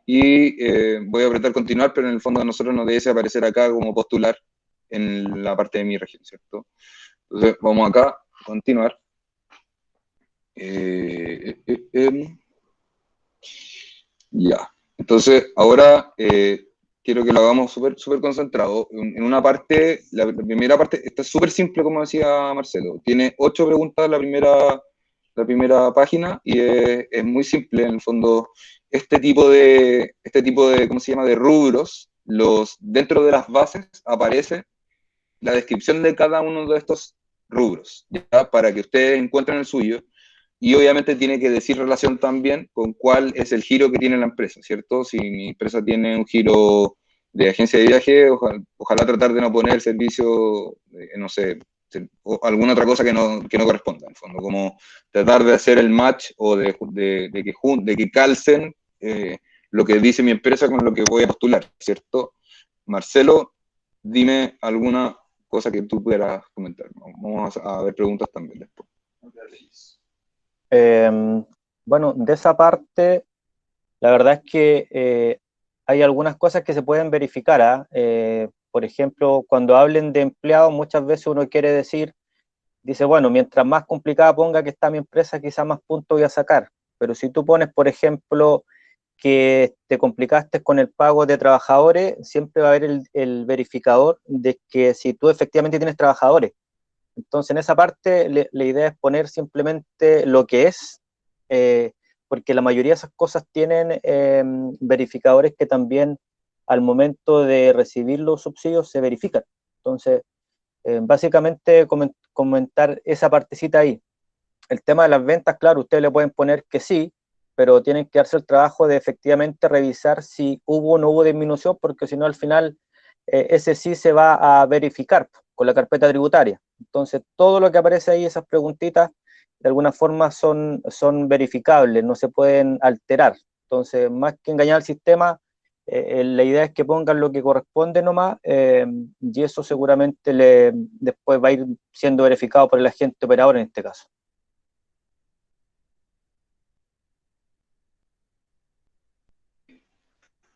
y voy a apretar continuar, pero en el fondo a nosotros nos debe aparecer acá como postular en la parte de mi región, ¿cierto? Entonces, vamos acá, continuar. Ya, entonces ahora quiero que lo hagamos súper concentrado. En una parte, la primera parte, está súper simple, como decía Marcelo. Tiene 8 preguntas la primera página y es muy simple. En el fondo, ¿cómo se llama?, de rubros, dentro de las bases aparece la descripción de cada uno de estos rubros, ¿ya? Para que ustedes encuentren el suyo. Y obviamente tiene que decir relación también con cuál es el giro que tiene la empresa, ¿cierto? Si mi empresa tiene un giro de agencia de viaje, ojalá tratar de no poner el servicio, no sé, o alguna otra cosa que no corresponda, en el fondo, como tratar de hacer el match o de que calcen lo que dice mi empresa con lo que voy a postular, ¿cierto? Marcelo, dime alguna cosa que tú pudieras comentar. Vamos a ver preguntas también después. Bueno, de esa parte, la verdad es que hay algunas cosas que se pueden verificar, ¿ah? Por ejemplo, cuando hablen de empleados, muchas veces uno quiere decir, dice, bueno, mientras más complicada ponga que está mi empresa, quizás más puntos voy a sacar. pero si tú pones, por ejemplo, que te complicaste con el pago de trabajadores, siempre va a haber el verificador de que si tú efectivamente tienes trabajadores. Entonces, en esa parte, la idea es poner simplemente lo que es, porque la mayoría de esas cosas tienen verificadores que también al momento de recibir los subsidios se verifican. Entonces, básicamente comentar esa partecita ahí. El tema de las ventas, claro, ustedes le pueden poner que sí, pero tienen que darse el trabajo de efectivamente revisar si hubo o no hubo disminución, porque si no al final ese sí se va a verificar con la carpeta tributaria. Entonces todo lo que aparece ahí, esas preguntitas, de alguna forma son verificables, no se pueden alterar. Entonces, más que engañar al sistema, la idea es que pongan lo que corresponde nomás, y eso seguramente después va a ir siendo verificado por el agente operador en este caso.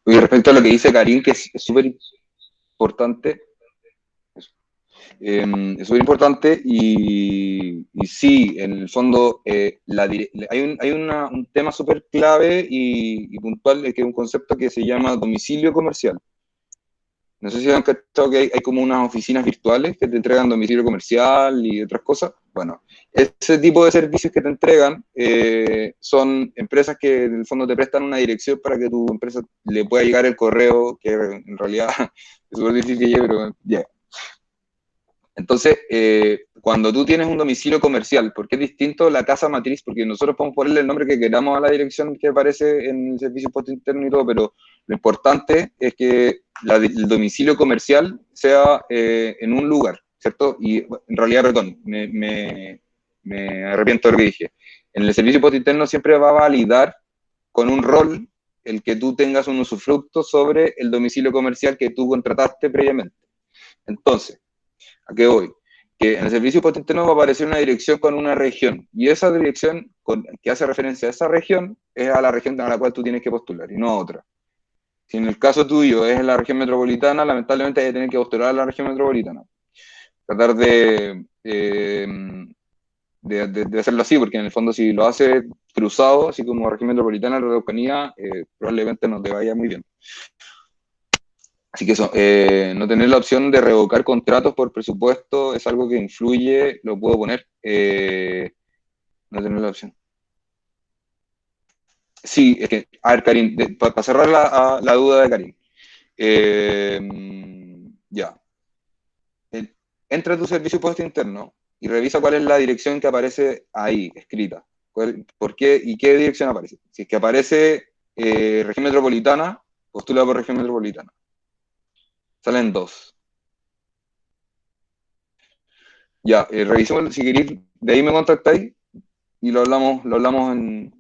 Y respecto a lo que dice Karim, que es súper importante, es súper importante y sí, en el fondo hay un tema súper clave y puntual, que es un concepto que se llama domicilio comercial. No sé si han cachado que hay como unas oficinas virtuales que te entregan domicilio comercial y otras cosas. Bueno, ese tipo de servicios que te entregan son empresas que en el fondo te prestan una dirección para que tu empresa le pueda llegar el correo, que en realidad es súper difícil que llegue, pero llega. Entonces, cuando tú tienes un domicilio comercial, porque es distinto la casa matriz, porque nosotros podemos ponerle el nombre que queramos a la dirección que aparece en el servicio impuesto interno y todo, pero lo importante es que el domicilio comercial sea en un lugar, ¿cierto? Y en realidad, perdón, me arrepiento de lo que dije. En el servicio impuesto interno siempre va a validar con un rol el que tú tengas un usufructo sobre el domicilio comercial que tú contrataste previamente. Entonces, ¿a qué voy? Que en el servicio impuesto interno va a aparecer una dirección con una región, y esa dirección que hace referencia a esa región es a la región a la cual tú tienes que postular y no a otra. Si en el caso tuyo es en la región metropolitana, lamentablemente hay que tener que postular a la región metropolitana. Tratar de hacerlo así, porque en el fondo si lo haces cruzado, así como región metropolitana, la Araucanía, probablemente no te vaya muy bien. Así que eso, no tener la opción de revocar contratos por presupuesto es algo que influye, lo puedo poner, no tener la opción. Sí, es que, a ver, Karim, para cerrar la duda de Karim, ya, entra a tu servicio impuesto interno y revisa cuál es la dirección que aparece ahí, escrita. ¿Por qué y qué dirección aparece? Si es que aparece región metropolitana, postula por región metropolitana. Salen dos. Ya, revisemos, si queréis, de ahí me contactáis y lo hablamos en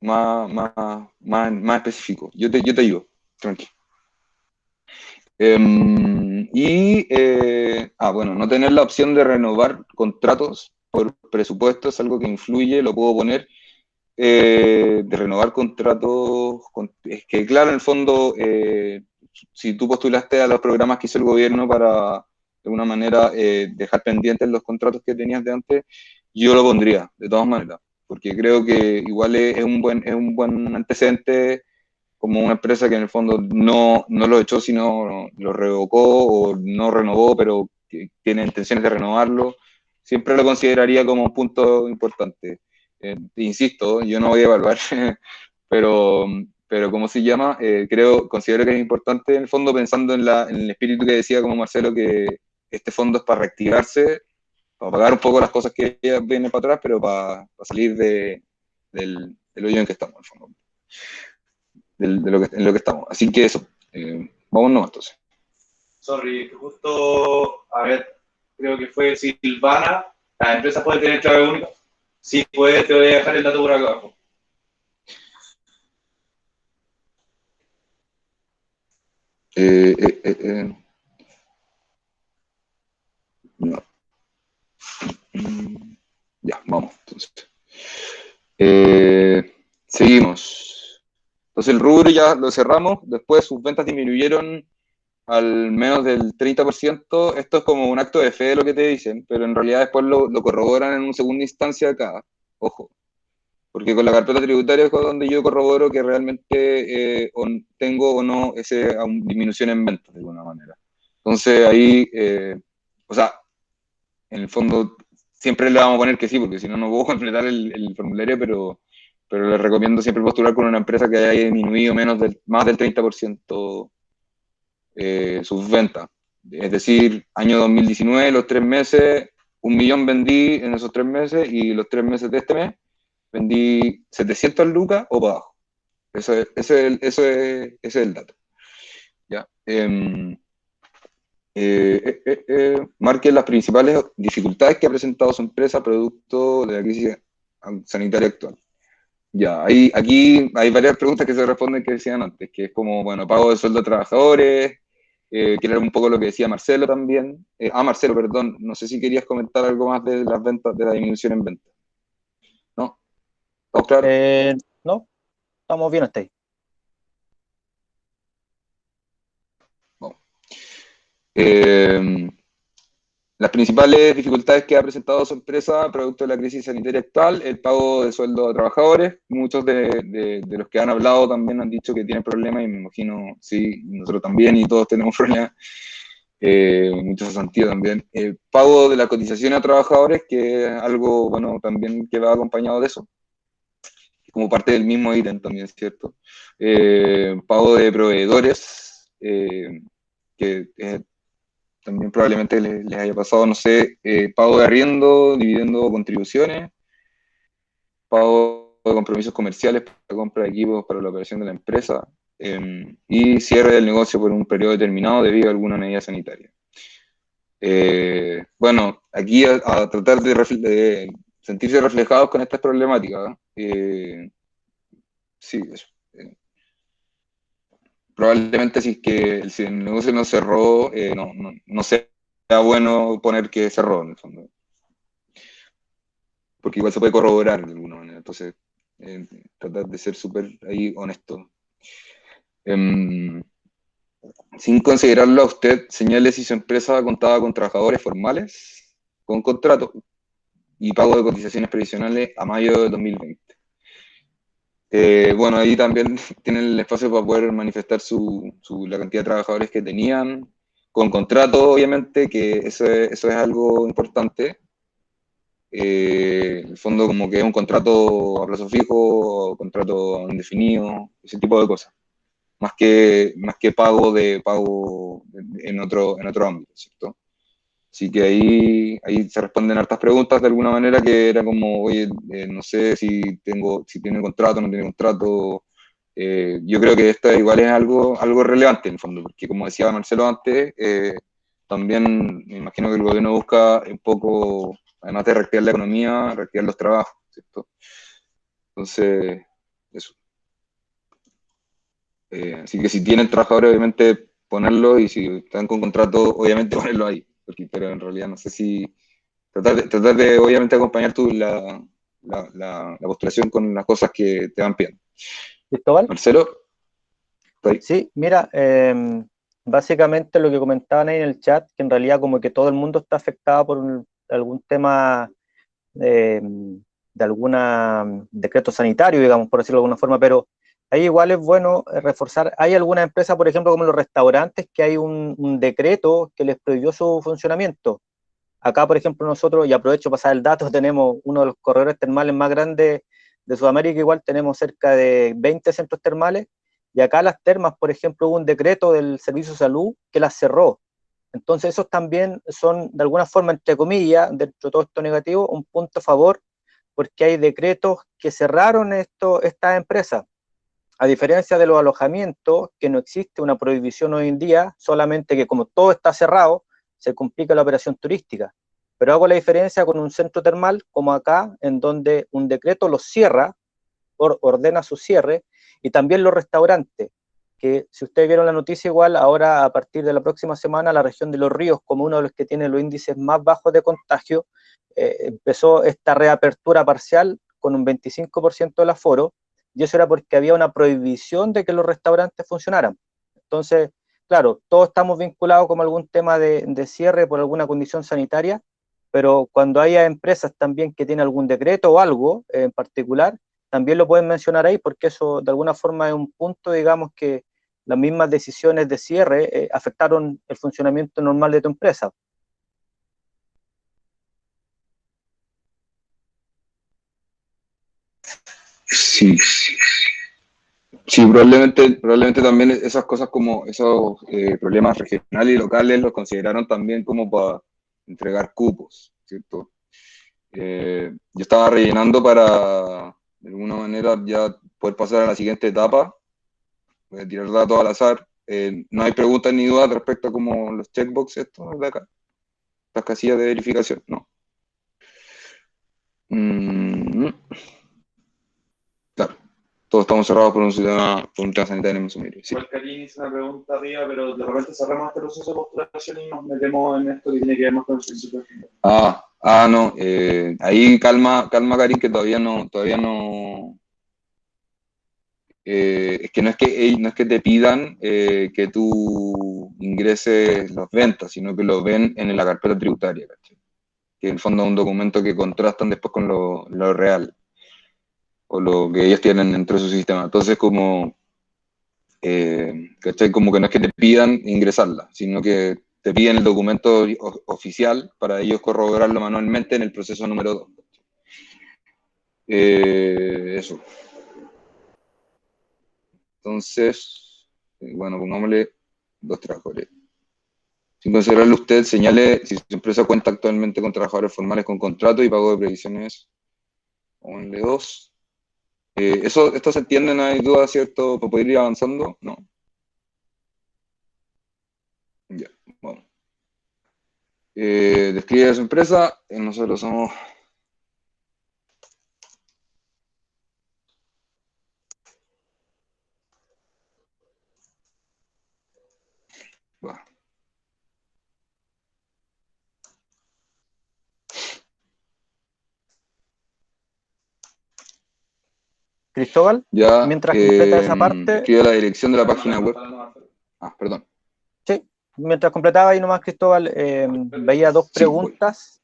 más específico. Yo te ayudo, tranquilo. Bueno, no tener la opción de renovar contratos por presupuesto es algo que influye, lo puedo poner. De renovar contratos, es que claro, en el fondo, si tú postulaste a los programas que hizo el gobierno para, de alguna manera, dejar pendientes los contratos que tenías de antes, yo lo pondría, de todas maneras, porque creo que igual es un buen antecedente como una empresa que en el fondo no lo echó, sino lo revocó o no renovó, pero que tiene intenciones de renovarlo, siempre lo consideraría como un punto importante. Insisto, yo no voy a evaluar, pero ¿cómo se llama? Considero que es importante en el fondo, pensando en el espíritu que decía como Marcelo, que este fondo es para reactivarse, para pagar un poco las cosas que ya vienen para atrás, pero para salir del hoyo en que estamos, en el fondo. En lo que estamos. Así que eso, vámonos entonces. Sorry, justo, a ver, creo que fue Silvana. ¿La empresa puede tener clave única? Sí, puede, te voy a dejar el dato por acá abajo. No. Ya, vamos, entonces. Seguimos. Entonces el rubro ya lo cerramos, después sus ventas disminuyeron al menos del 30%. Esto es como un acto de fe de lo que te dicen, pero en realidad después lo corroboran en una segunda instancia acá. Ojo, Porque con la carpeta tributaria es donde yo corroboro que realmente tengo o no esa disminución en ventas de alguna manera. Entonces ahí, o sea, en el fondo siempre le vamos a poner que sí, porque si no, no puedo completar el formulario, pero les recomiendo siempre postular con una empresa que haya disminuido más del 30% sus ventas. Es decir, año 2019, los 3 meses, 1.000.000 vendí en esos 3 meses, y los 3 meses de este mes vendí 700 lucas o para abajo. Ese es el dato. ¿Ya? Marque las principales dificultades que ha presentado su empresa producto de la crisis sanitaria actual. Ya, aquí hay varias preguntas que se responden que decían antes, que es como, bueno, pago de sueldo a trabajadores, que era un poco lo que decía Marcelo también. Marcelo, perdón, no sé si querías comentar algo más de las ventas, de la disminución en ventas. ¿No? ¿Estamos claros? No, estamos bien hasta ahí. Las principales dificultades que ha presentado su empresa producto de la crisis sanitaria actual: el pago de sueldo a trabajadores. Muchos de los que han hablado también han dicho que tienen problemas, y me imagino, sí, nosotros también, y todos tenemos problemas, muchos sentido también. El pago de la cotización a trabajadores, que es algo, bueno, también que va acompañado de eso, como parte del mismo ítem también, ¿cierto? Pago de proveedores, que también probablemente les haya pasado, no sé, pago de arriendo, dividendo o contribuciones, pago de compromisos comerciales para compra de equipos para la operación de la empresa, y cierre del negocio por un periodo determinado debido a alguna medida sanitaria. Bueno, aquí a tratar de sentirse reflejados con estas problemáticas. Sí, eso. Probablemente si el negocio no cerró, no sea bueno poner que cerró, en el fondo, porque igual se puede corroborar de alguna manera. Entonces, tratar de ser súper ahí honesto. Sin considerarlo a usted, señale si su empresa contaba con trabajadores formales, con contrato y pago de cotizaciones previsionales a mayo de 2020. Bueno, ahí también tienen el espacio para poder manifestar la cantidad de trabajadores que tenían, con contrato, obviamente, que eso es algo importante. En el fondo, como que es un contrato a plazo fijo, o contrato indefinido, ese tipo de cosas. Más que pago en otro ámbito, ¿cierto? Así que ahí se responden hartas preguntas de alguna manera, que era como, oye, no sé si tiene contrato, no tiene contrato. Yo creo que esta igual es algo relevante en el fondo, porque como decía Marcelo antes, también me imagino que el gobierno busca un poco, además de reactivar la economía, reactivar los trabajos, ¿cierto? Entonces, eso. Así que si tienen trabajadores, obviamente ponerlo, y si están con contrato, obviamente ponerlo ahí, pero en realidad no sé si tratar de obviamente acompañar la postulación con las cosas que te van pidiendo. ¿Cristóbal? Marcelo, ¿está ahí? Sí, mira, básicamente lo que comentaban ahí en el chat, que en realidad como que todo el mundo está afectado por algún tema de algún decreto sanitario, digamos, por decirlo de alguna forma, pero ahí igual es bueno reforzar. Hay algunas empresas, por ejemplo, como los restaurantes, que hay un decreto que les prohibió su funcionamiento. Acá, por ejemplo, nosotros, y aprovecho para pasar el dato, tenemos uno de los corredores termales más grandes de Sudamérica. Igual tenemos cerca de 20 centros termales, y acá las termas, por ejemplo, hubo un decreto del Servicio de Salud que las cerró. Entonces esos también son, de alguna forma, entre comillas, dentro de todo esto negativo, un punto a favor, porque hay decretos que cerraron estas empresas. A diferencia de los alojamientos, que no existe una prohibición hoy en día, solamente que como todo está cerrado, se complica la operación turística. Pero hago la diferencia con un centro termal como acá, en donde un decreto los cierra, ordena su cierre, y también los restaurantes, que si ustedes vieron la noticia, igual ahora a partir de la próxima semana la región de Los Ríos, como uno de los que tiene los índices más bajos de contagio, empezó esta reapertura parcial con un 25% del aforo, y eso era porque había una prohibición de que los restaurantes funcionaran. Entonces, claro, todos estamos vinculados con algún tema de cierre por alguna condición sanitaria, pero cuando haya empresas también que tienen algún decreto o algo en particular, también lo pueden mencionar ahí, porque eso de alguna forma es un punto, digamos, que las mismas decisiones de cierre afectaron el funcionamiento normal de tu empresa. Sí, sí, probablemente también esas cosas como esos problemas regionales y locales los consideraron también como para entregar cupos, ¿cierto? Yo estaba rellenando para, de alguna manera, ya poder pasar a la siguiente etapa. Voy a tirar datos al azar. No hay preguntas ni dudas respecto a como los checkbox estos de acá, las casillas de verificación, no. Claro, todos estamos cerrados por un tema sanitario en Mesumiri. Sí. Igual Karin hizo una pregunta arriba, pero de repente cerramos este proceso de postulación y nos metemos en esto que tiene que ver más con el principio. No, ahí calma, Karin, que todavía no, es que no es que te pidan que tú ingreses las ventas, sino que lo ven en la carpeta tributaria, ¿cachai? Que en el fondo es un documento que contrastan después con lo real, o lo que ellos tienen dentro de su sistema. Entonces, ¿cachai? Como que no es que te pidan ingresarla, sino que te piden el documento oficial para ellos corroborarlo manualmente en el proceso número 2. Eso. Entonces, bueno, pongámosle 2 trabajadores. Sin considerarlo usted, señale si su empresa cuenta actualmente con trabajadores formales con contrato y pago de previsiones. Ponle 2. ¿Esto se entiende? ¿No hay duda, cierto? ¿Para poder ir avanzando? No. Ya, vamos. Describe a su empresa. Nosotros somos... Bueno. Cristóbal, Ya, mientras completa esa parte... escribe la dirección de la página web. Perdón. Sí, mientras completaba ahí nomás, Cristóbal, veía dos preguntas.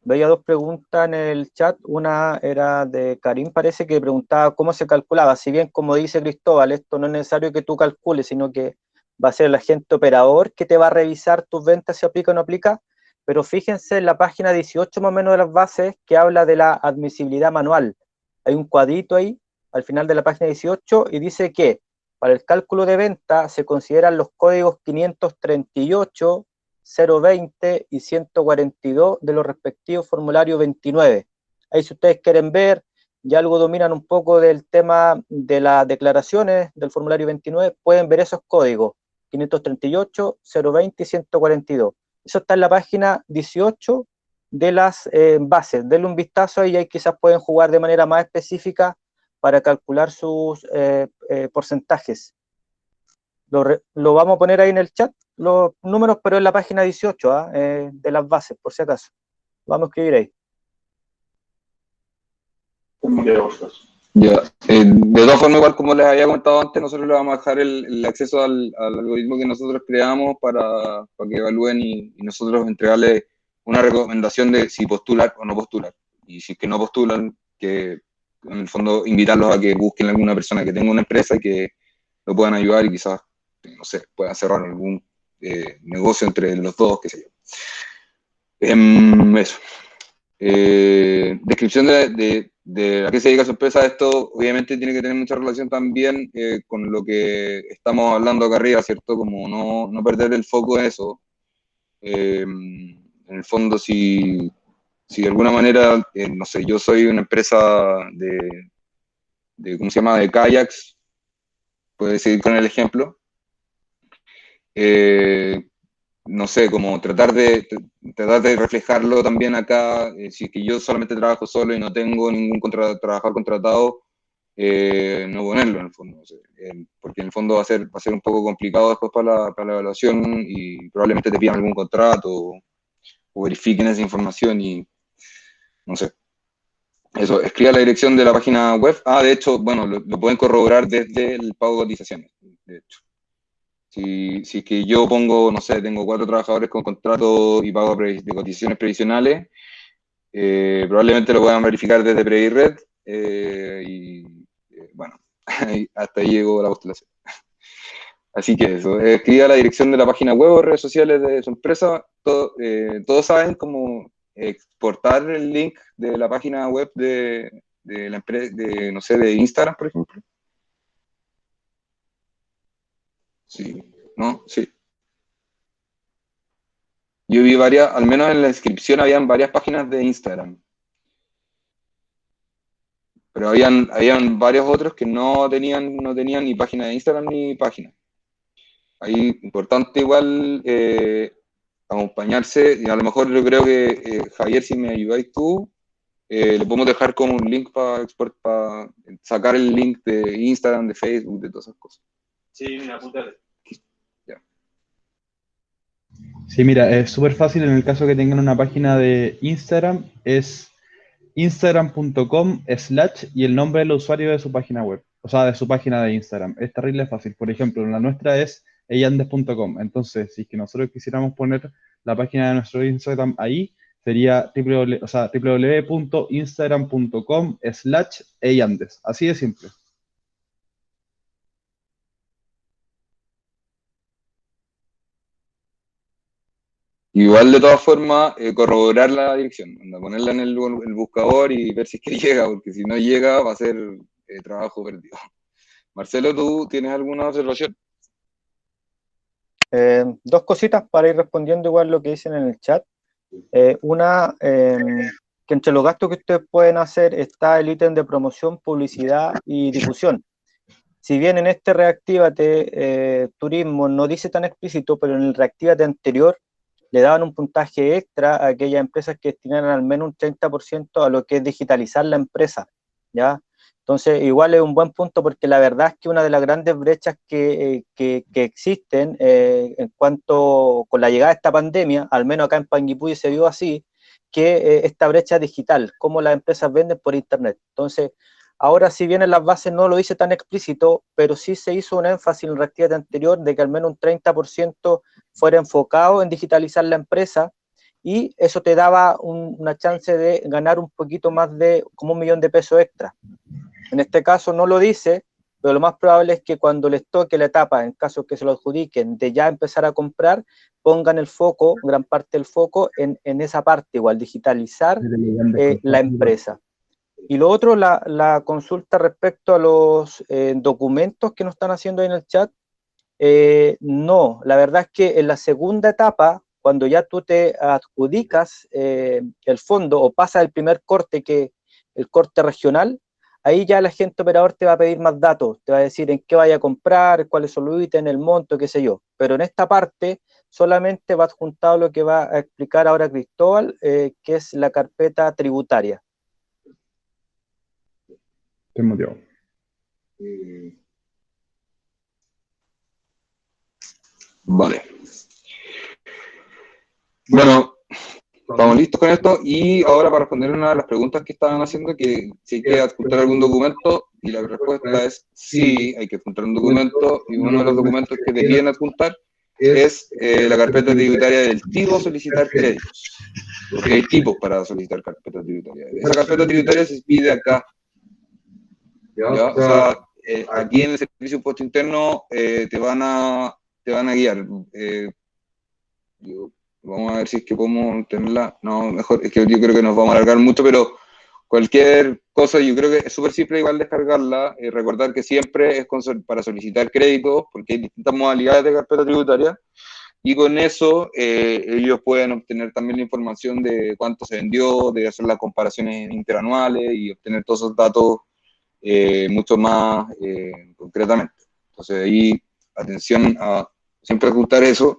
Veía dos preguntas en el chat. Una era de Karim, parece, que preguntaba cómo se calculaba. Si bien, como dice Cristóbal, esto no es necesario que tú calcules, sino que va a ser el agente operador que te va a revisar tus ventas si aplica o no aplica. Pero fíjense en la página 18 más o menos de las bases que habla de la admisibilidad manual. Hay un cuadrito ahí al final de la página 18 y dice que para el cálculo de venta se consideran los códigos 538, 020 y 142 de los respectivos formularios 29. Ahí, si ustedes quieren ver, ya algo dominan un poco del tema de las declaraciones del formulario 29, pueden ver esos códigos 538, 020 y 142. Eso está en la página 18 de las bases. Denle un vistazo ahí y ahí quizás pueden jugar de manera más específica para calcular sus porcentajes. Lo vamos a poner ahí en el chat, los números, pero en la página 18 de las bases, por si acaso. Vamos a escribir ahí. Ya. De todas formas, igual como les había comentado antes, nosotros les vamos a dejar el acceso al algoritmo que nosotros creamos para que evalúen y nosotros entregarles una recomendación de si postular o no postular. Y si es que no postulan, que en el fondo invitarlos a que busquen a alguna persona que tenga una empresa y que lo puedan ayudar y quizás, no sé, puedan cerrar algún negocio entre los dos, qué sé yo. Eso. Descripción de a qué se dedica su empresa. Esto obviamente tiene que tener mucha relación también con lo que estamos hablando acá arriba, ¿cierto? Como no perder el foco en eso. En el fondo, si de alguna manera, no sé, yo soy una empresa ¿cómo se llama?, de kayaks, puedes seguir con el ejemplo. No sé, como tratar de reflejarlo también acá, si es que yo solamente trabajo solo y no tengo ningún trabajador contratado, no ponerlo en el fondo, no sé, porque en el fondo va a ser un poco complicado después para la evaluación y probablemente te pidan algún contrato o verifiquen esa información y no sé. Eso, escriba la dirección de la página web. De hecho, bueno, lo pueden corroborar desde el pago de cotizaciones, de hecho. Si es que yo pongo, no sé, tengo 4 trabajadores con contrato y pago de cotizaciones previsionales, probablemente lo puedan verificar desde Previred bueno, hasta ahí llegó la postulación. Así que eso, escriba la dirección de la página web o redes sociales de su empresa. Todos saben cómo exportar el link de la página web de la empresa, no sé, de Instagram, por ejemplo. Sí, ¿no? Sí. Yo vi varias, al menos en la descripción habían varias páginas de Instagram. Pero habían varios otros que no tenían ni página de Instagram ni página. Ahí importante igual acompañarse, y a lo mejor yo creo que Javier, si me ayudáis tú, le podemos dejar como un link para sacar el link de Instagram, de Facebook, de todas esas cosas. Sí, mira, apúntale. Ya. Sí, mira, es súper fácil en el caso que tengan una página de Instagram, es instagram.com/ y el nombre del usuario de su página web, o sea, de su página de Instagram. Es terrible fácil. Por ejemplo, la nuestra es eyandes.com. Entonces, si es que nosotros quisiéramos poner la página de nuestro Instagram ahí, sería www.instagram.com/eyandes. Así de simple. Igual de todas formas, corroborar la dirección, ponerla en el buscador y ver si es que llega, porque si no llega va a ser trabajo perdido. Marcelo, ¿tú tienes alguna observación? Dos cositas para ir respondiendo igual lo que dicen en el chat. Una, que entre los gastos que ustedes pueden hacer está el ítem de promoción, publicidad y difusión. Si bien en este Reactívate Turismo no dice tan explícito, pero en el Reactívate anterior le daban un puntaje extra a aquellas empresas que destinaran al menos un 30% a lo que es digitalizar la empresa, ¿ya? Entonces, igual es un buen punto porque la verdad es que una de las grandes brechas que existen en cuanto con la llegada de esta pandemia, al menos acá en Panguipulli se vio así, que esta brecha digital, cómo las empresas venden por internet. Entonces, ahora si bien en las bases no lo dice tan explícito, pero sí se hizo un énfasis en el reactivate anterior de que al menos un 30% fuera enfocado en digitalizar la empresa, y eso te daba una chance de ganar un poquito más de como 1 millón de pesos extra. En este caso no lo dice, pero lo más probable es que cuando les toque la etapa, en caso que se lo adjudiquen, de ya empezar a comprar, pongan el foco, gran parte del foco, en esa parte igual, digitalizar la empresa. Y lo otro, la consulta respecto a los documentos que nos están haciendo ahí en el chat. No, la verdad es que en la segunda etapa, cuando ya tú te adjudicas el fondo o pasas el primer corte, que el corte regional, ahí ya el agente operador te va a pedir más datos, te va a decir en qué vaya a comprar, cuáles son los ítems, el monto, qué sé yo. Pero en esta parte solamente va adjuntado lo que va a explicar ahora Cristóbal, que es la carpeta tributaria. Te motivo. Vale. Bueno, estamos listos con esto y ahora para responder una de las preguntas que estaban haciendo, que si hay que adjuntar algún documento, y la respuesta es sí, hay que adjuntar un documento, y uno de los documentos que te piden adjuntar es la carpeta tributaria del tipo solicitar créditos, porque hay tipos para solicitar carpeta tributaria. Esa carpeta tributaria se pide acá, ¿ya? O sea, aquí en el Servicio de Impuesto Interno te van a guiar. Vamos a ver si es que podemos tenerla. No, mejor, es que yo creo que nos vamos a alargar mucho, pero cualquier cosa, yo creo que es súper simple igual descargarla. Recordar que siempre es para solicitar créditos, porque hay distintas modalidades de carpeta tributaria, y con eso ellos pueden obtener también la información de cuánto se vendió, de hacer las comparaciones interanuales y obtener todos esos datos mucho más concretamente. Entonces ahí, atención a siempre ocultar eso.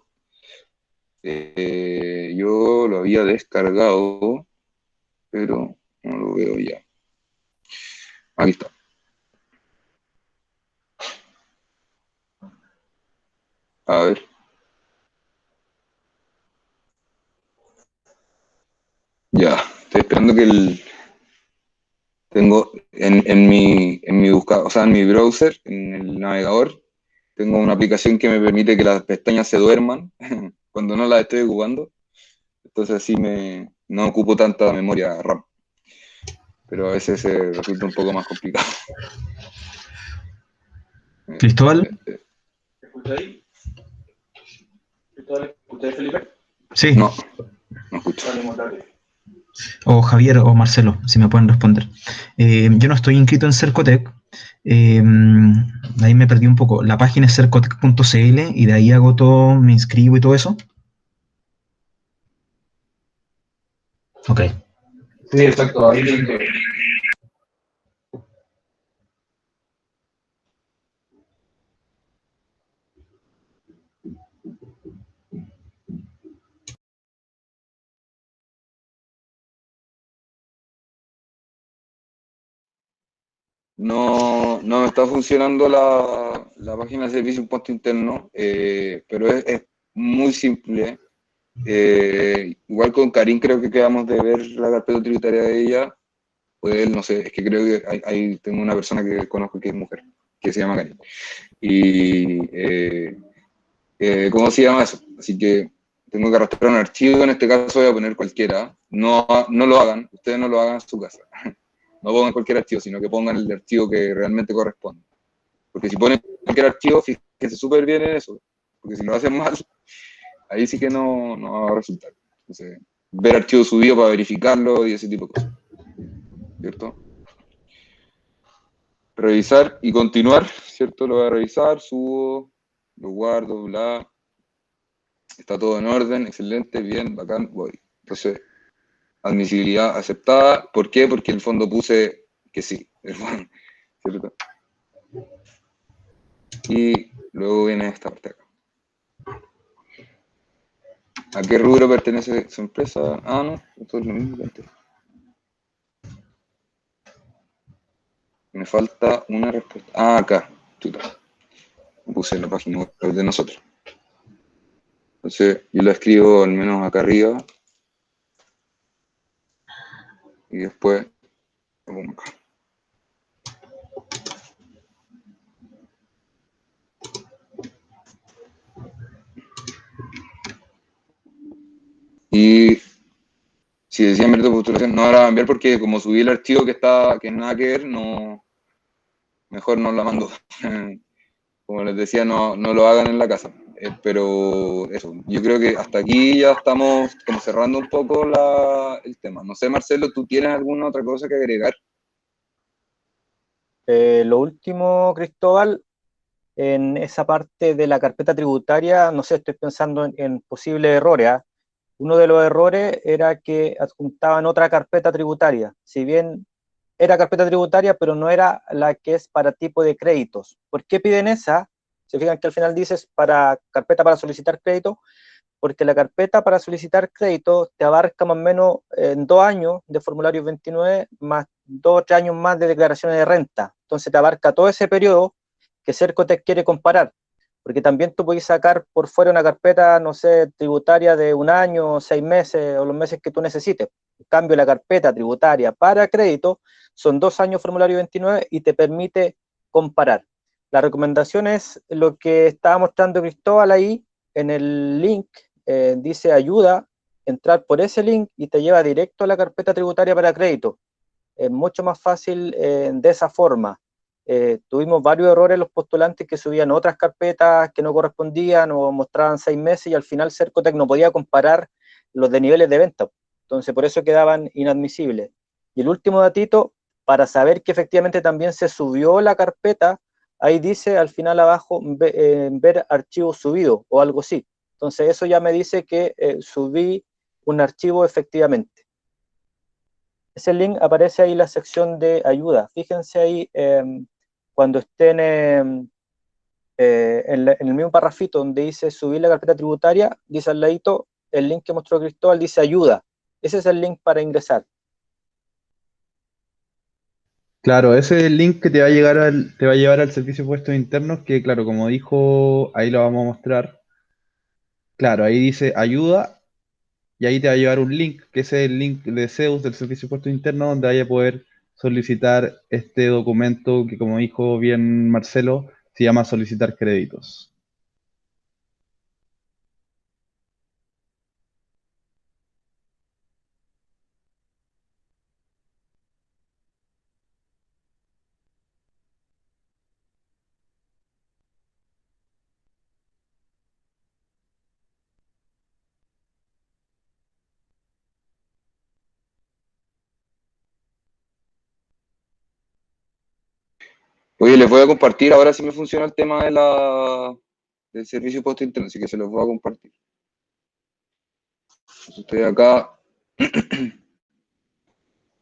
Yo lo había descargado, pero no lo veo ya. Ahí está. A ver. Ya, estoy esperando que tengo en mi buscador, o sea, en mi browser, en el navegador, tengo una aplicación que me permite que las pestañas se duerman cuando no las estoy ocupando. Entonces así no ocupo tanta memoria RAM. pero a veces resulta un poco más complicado. Cristóbal, ¿Me escucháis? ¿Cristóbal, escucháis, Felipe? sí, No, no escucho. Dale, dale. o Javier o Marcelo, si me pueden responder. Yo no estoy inscrito en Cercotec, ahí me perdí un poco. La página es cercotec.cl y de ahí hago todo, me inscribo y todo eso. Ok. Sí, exacto, ahí tienen que ver. No me está funcionando la página de servicio impuesto interno, pero es muy simple. Igual con Karim creo que quedamos de ver la carpeta tributaria de ella, pues no sé, es que creo que tengo una persona que conozco que es mujer, que se llama Karim. Y, ¿cómo se llama eso? Así que tengo que arrastrar un archivo, en este caso voy a poner cualquiera. No lo hagan, ustedes no lo hagan en su casa. No pongan cualquier archivo, sino que pongan el archivo que realmente corresponde. Porque si ponen cualquier archivo, fíjense súper bien en eso. Porque si lo hacen mal, ahí sí que no va a resultar. Entonces, ver archivo subido para verificarlo y ese tipo de cosas. ¿Cierto? Revisar y continuar, ¿cierto? Lo voy a revisar, subo, lo guardo, bla. Está todo en orden, excelente, bien, bacán, voy. Entonces, admisibilidad aceptada. ¿Por qué? Porque en el fondo puse que sí, ¿cierto? Y luego viene esta parte acá. ¿A qué rubro pertenece su empresa? Ah, no, esto es lo mismo que antes. Me falta una respuesta. Ah, acá, chuta. Puse en la página web de nosotros. Entonces, yo la escribo al menos acá arriba. Y después lo pongo acá. Y si decía método de postulación, no la voy a enviar porque como subí el archivo que nada que ver, mejor no la mando. Como les decía, no lo hagan en la casa. Pero eso, yo creo que hasta aquí ya estamos como cerrando un poco el tema. No sé, Marcelo, ¿tú tienes alguna otra cosa que agregar? Lo último, Cristóbal, en esa parte de la carpeta tributaria, no sé, estoy pensando en posibles errores, ¿ah? Uno de los errores era que adjuntaban otra carpeta tributaria. Si bien era carpeta tributaria, pero no era la que es para tipo de créditos. ¿Por qué piden esa? Se fijan que al final dices para carpeta para solicitar crédito, porque la carpeta para solicitar crédito te abarca más o menos 2 años de formulario 29, más 2 o 3 años más de declaraciones de renta. Entonces te abarca todo ese periodo que Cercotec quiere comparar, porque también tú puedes sacar por fuera una carpeta, no sé, tributaria de 1 año, 6 meses o los meses que tú necesites. En cambio, la carpeta tributaria para crédito son 2 años formulario 29 y te permite comparar. La recomendación es lo que estaba mostrando Cristóbal ahí en el link, dice ayuda, entrar por ese link y te lleva directo a la carpeta tributaria para crédito. Es mucho más fácil de esa forma. Tuvimos varios errores los postulantes que subían otras carpetas que no correspondían o mostraban 6 meses y al final Cercotec no podía comparar los de niveles de venta. Entonces por eso quedaban inadmisibles. Y el último datito, para saber que efectivamente también se subió la carpeta, ahí dice al final abajo ver archivo subido o algo así. Entonces eso ya me dice que subí un archivo efectivamente. Ese link aparece ahí en la sección de ayuda. Fíjense ahí cuando estén en el mismo parrafito donde dice subir la carpeta tributaria, dice al ladito el link que mostró Cristóbal, dice ayuda. Ese es el link para ingresar. Claro, ese es el link que te va a llevar al servicio de puestos internos, que claro, como dijo, ahí lo vamos a mostrar. Claro, ahí dice ayuda y ahí te va a llevar un link, que ese es el link de Zeus del servicio de puestos internos, donde vaya a poder solicitar este documento que, como dijo bien Marcelo, se llama solicitar créditos. Oye, les voy a compartir, ahora sí me funciona el tema del servicio de impuesto interno, así que se los voy a compartir. Entonces, estoy acá, estoy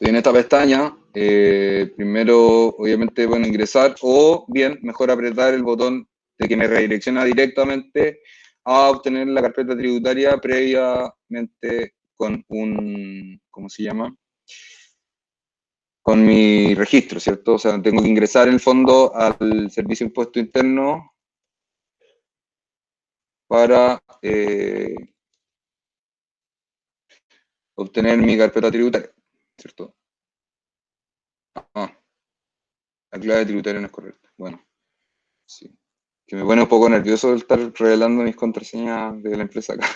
en esta pestaña. Primero, obviamente, bueno, ingresar o bien, mejor apretar el botón de que me redirecciona directamente a obtener la carpeta tributaria previamente con un, ¿cómo se llama? Con mi registro, ¿cierto? O sea, tengo que ingresar en el fondo al servicio de impuesto interno para obtener mi carpeta tributaria, ¿cierto? Ah, la clave tributaria no es correcta. Bueno, sí. Que me pone un poco nervioso el estar revelando mis contraseñas de la empresa acá.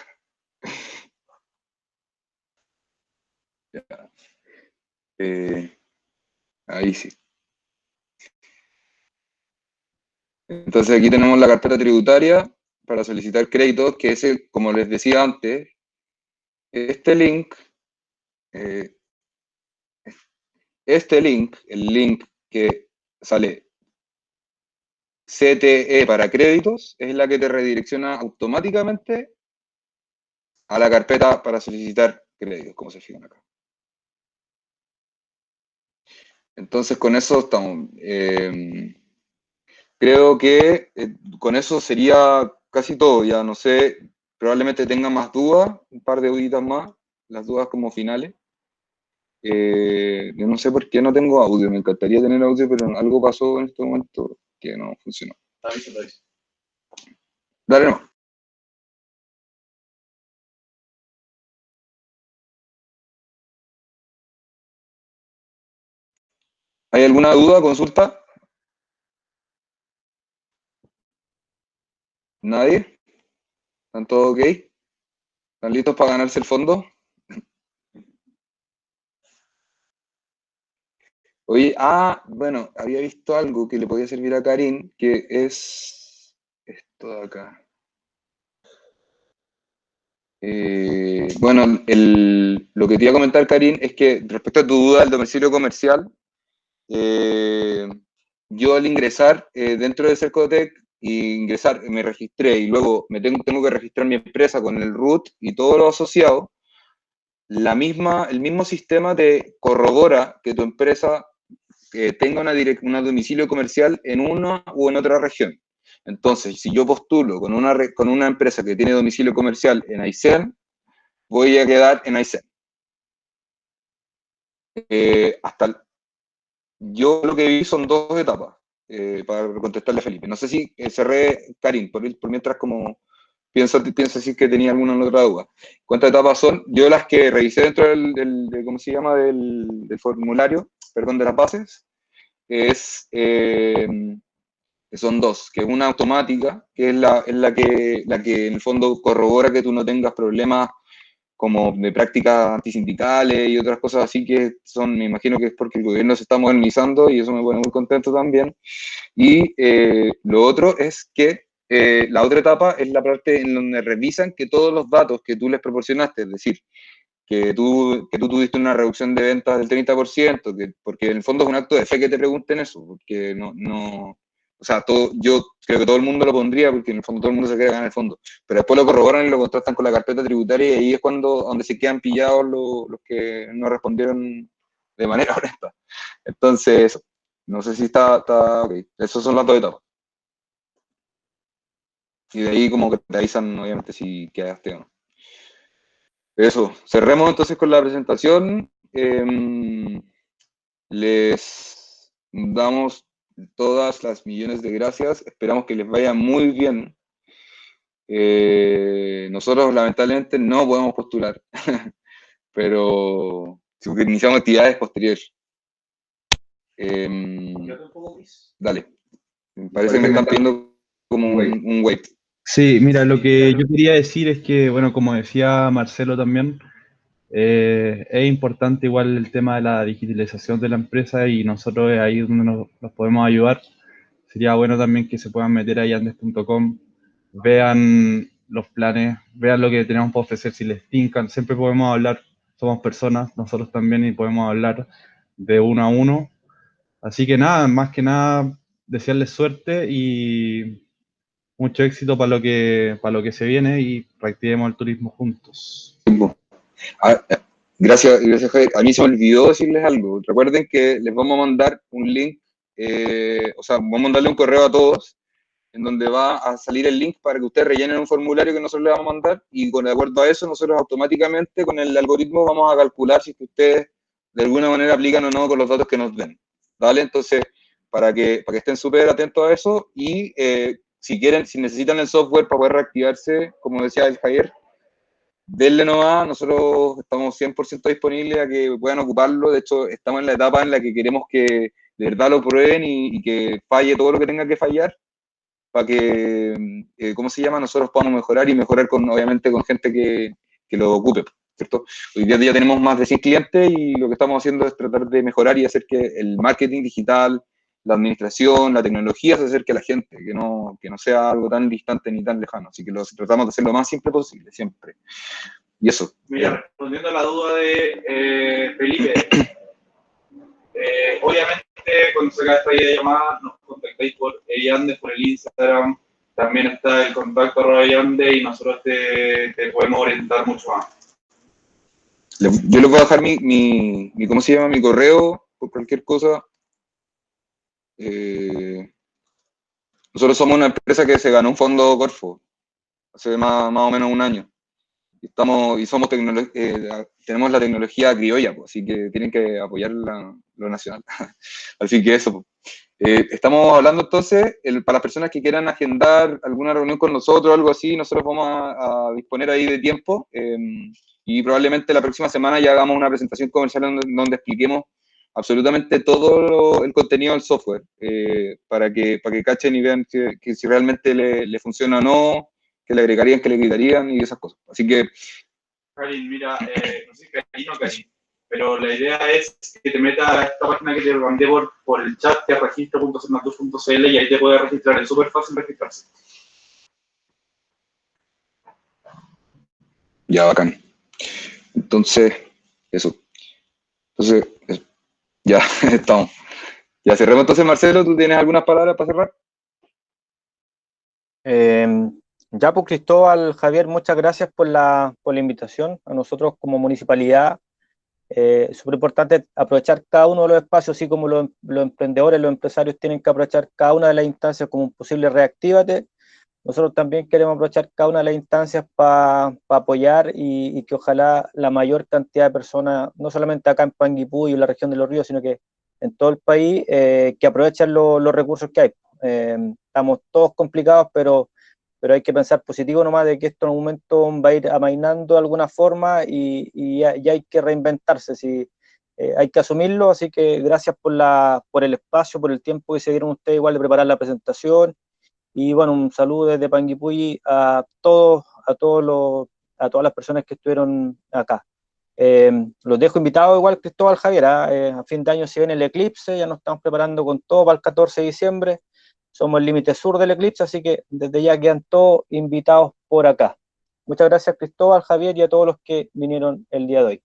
Ya. Ahí sí. Entonces aquí tenemos la carpeta tributaria para solicitar créditos, que es, como les decía antes, este link, el link que sale CTE para créditos, es la que te redirecciona automáticamente a la carpeta para solicitar créditos, como se fijan acá. Entonces con eso estamos. Creo que con eso sería casi todo. Ya no sé, probablemente tenga más dudas, un par de duditas más, las dudas como finales. Yo no sé por qué no tengo audio, me encantaría tener audio, pero algo pasó en este momento que no funcionó. Te aviso. Dale, no. ¿Hay alguna duda, consulta? ¿Nadie? ¿Están todos ok? ¿Están listos para ganarse el fondo? Oye, bueno, había visto algo que le podía servir a Karin, que es esto de acá. Bueno, lo que te iba a comentar, Karin, es que respecto a tu duda del domicilio comercial, yo al ingresar dentro de Cercotec, me registré y luego tengo que registrar mi empresa con el RUT y todo lo asociado, el mismo sistema te corrobora que tu empresa tenga un domicilio comercial en una u en otra región. Entonces, si yo postulo con una empresa que tiene domicilio comercial en Aysén, voy a quedar en Aysén. Yo lo que vi son dos etapas, para contestarle a Felipe. No sé si cerré, Karim, por mientras como pienso decir que tenía alguna otra duda. ¿Cuántas etapas son? Yo las que revisé dentro ¿cómo se llama? Del formulario, perdón, de las bases, son dos, que es una automática, que es la que en el fondo corrobora que tú no tengas problemas como de prácticas antisindicales y otras cosas así que son, me imagino que es porque el gobierno se está modernizando y eso me pone muy contento también. Y lo otro es que la otra etapa es la parte en donde revisan que todos los datos que tú les proporcionaste, es decir, que tú tuviste una reducción de ventas del 30%, porque en el fondo es un acto de fe que te pregunten eso, porque o sea, yo creo que todo el mundo lo pondría, porque en el fondo todo el mundo se queda en el fondo, pero después lo corroboran y lo contrastan con la carpeta tributaria y ahí es donde se quedan pillados los que no respondieron de manera honesta. Entonces, eso. No sé si está ok. Esos son las dos etapas. Y de ahí como que te avisan, obviamente, si quedaste o no. Eso, cerremos entonces con la presentación. Les damos todas las millones de gracias. Esperamos que les vaya muy bien. Nosotros lamentablemente no podemos postular, pero si iniciamos actividades posteriores. Dale. Me parece que me están pidiendo como un wait. Sí, mira, lo que yo quería decir es que, bueno, como decía Marcelo también, es importante igual el tema de la digitalización de la empresa y nosotros es ahí donde nos podemos ayudar. Sería bueno también que se puedan meter ahí a andes.com, vean los planes, vean lo que tenemos para ofrecer, si les tincan, siempre podemos hablar, somos personas, nosotros también, y podemos hablar de uno a uno. Así que nada, más que nada, desearles suerte y mucho éxito para lo que se viene y reactivemos el turismo juntos. Ah, gracias, Javier. A mí se me olvidó decirles algo. Recuerden que les vamos a mandar un link, vamos a mandarle un correo a todos en donde va a salir el link para que ustedes rellenen un formulario que nosotros les vamos a mandar y de acuerdo a eso nosotros automáticamente con el algoritmo vamos a calcular si ustedes de alguna manera aplican o no con los datos que nos den. ¿Vale? Entonces, para que estén súper atentos a eso y si necesitan el software para poder reactivarse, como decía el Javier, denle nomás, nosotros estamos 100% disponibles a que puedan ocuparlo. De hecho, estamos en la etapa en la que queremos que de verdad lo prueben y que falle todo lo que tenga que fallar para que, ¿cómo se llama? Nosotros podamos mejorar y mejorar obviamente con gente que lo ocupe, ¿cierto? Hoy día ya tenemos más de 100 clientes y lo que estamos haciendo es tratar de mejorar y hacer que el marketing digital, la administración, la tecnología se acerque a la gente, que no sea algo tan distante ni tan lejano. Así que tratamos de hacer lo más simple posible, siempre. Y eso. Mira, respondiendo a la duda de Felipe, obviamente cuando se haga esta videollamada nos contactáis por Yande, por el Instagram, también está el contacto @Yande y nosotros te podemos orientar mucho más. Yo les voy a dejar mi ¿cómo se llama? Mi correo, por cualquier cosa. Nosotros somos una empresa que se ganó un fondo Corfo hace más o menos un año. Somos tenemos la tecnología criolla, pues, así que tienen que apoyar lo nacional. Así que eso. Estamos hablando entonces, para las personas que quieran agendar alguna reunión con nosotros o algo así, nosotros vamos a disponer ahí de tiempo y probablemente la próxima semana ya hagamos una presentación comercial donde expliquemos absolutamente todo el contenido del software para que cachen y vean que si realmente le funciona o no, que le agregarían, que le quitarían y esas cosas. Así que... Karin, mira, no sé si Karin o Karin, pero la idea es que te metas a esta página que te mandé por el chat, que es registro.cernatur.cl y ahí te puedes registrar, es súper fácil registrarse. Ya, bacán. Entonces, eso. Ya, estamos. Ya cerremos entonces, Marcelo, ¿tú tienes algunas palabras para cerrar? Ya, pues Cristóbal, Javier, muchas gracias por la invitación. A nosotros como municipalidad, súper importante aprovechar cada uno de los espacios, así como los emprendedores, los empresarios tienen que aprovechar cada una de las instancias como un posible reactívate. Nosotros también queremos aprovechar cada una de las instancias para apoyar y que ojalá la mayor cantidad de personas, no solamente acá en Panguipulli y en la región de Los Ríos, sino que en todo el país, que aprovechen los recursos que hay. Estamos todos complicados, pero hay que pensar positivo nomás de que esto en un momento va a ir amainando de alguna forma y hay que reinventarse, ¿sí? Hay que asumirlo, así que gracias por el espacio, por el tiempo que se dieron ustedes igual de preparar la presentación, y bueno, un saludo desde Panguipulli a todas las personas que estuvieron acá. Los dejo invitados igual, Cristóbal, Javier, a fin de año se viene el eclipse, ya nos estamos preparando con todo para el 14 de diciembre, somos el límite sur del eclipse, así que desde ya quedan todos invitados por acá. Muchas gracias, Cristóbal, Javier, y a todos los que vinieron el día de hoy.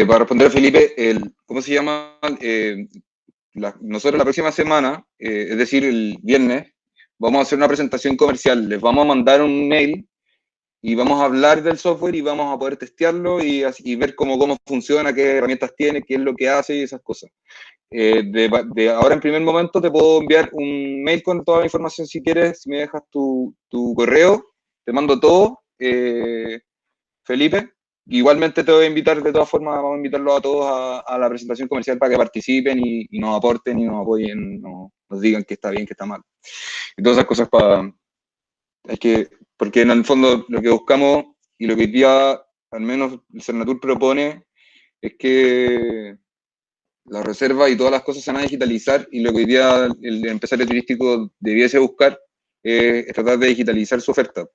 Para responder a Felipe, ¿cómo se llama? Nosotros la próxima semana, es decir, el viernes, vamos a hacer una presentación comercial. Les vamos a mandar un mail y vamos a hablar del software y vamos a poder testearlo y ver cómo funciona, qué herramientas tiene, qué es lo que hace y esas cosas. De ahora en primer momento te puedo enviar un mail con toda la información si quieres, si me dejas tu correo, te mando todo, Felipe. Igualmente te voy a invitar, de todas formas, vamos a invitarlos a todos a la presentación comercial para que participen y nos aporten y nos apoyen, nos digan que está bien, que está mal. Y todas esas cosas porque en el fondo lo que buscamos y lo que hoy día, al menos el Cernatur propone, es que las reservas y todas las cosas se van a digitalizar y lo que hoy día el empresario turístico debiese buscar es tratar de digitalizar su oferta,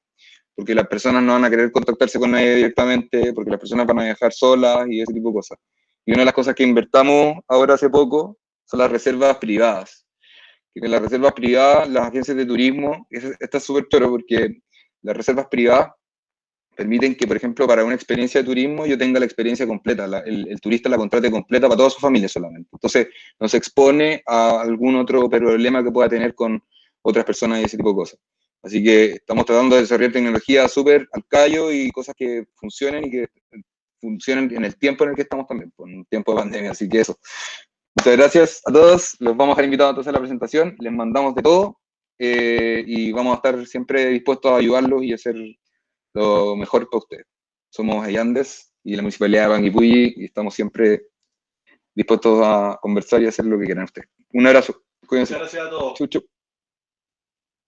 porque las personas no van a querer contactarse con nadie directamente, porque las personas van a viajar solas y ese tipo de cosas. Y una de las cosas que invertamos ahora hace poco son las reservas privadas. Que en las reservas privadas, las agencias de turismo, esta es súper choro porque las reservas privadas permiten que, por ejemplo, para una experiencia de turismo yo tenga la experiencia completa, el turista la contrate completa para toda su familia solamente. Entonces, no se expone a algún otro problema que pueda tener con otras personas y ese tipo de cosas. Así que estamos tratando de desarrollar tecnología súper al callo y cosas que funcionen y que funcionen en el tiempo en el que estamos también, en un tiempo de pandemia. Así que eso. Muchas gracias a todos. Los vamos a dejar invitados entonces a la presentación. Les mandamos de todo y vamos a estar siempre dispuestos a ayudarlos y hacer lo mejor para ustedes. Somos Ayandes y la Municipalidad de Panguipulli y estamos siempre dispuestos a conversar y hacer lo que quieran ustedes. Un abrazo. Cuídense. Muchas gracias a todos. Chucho.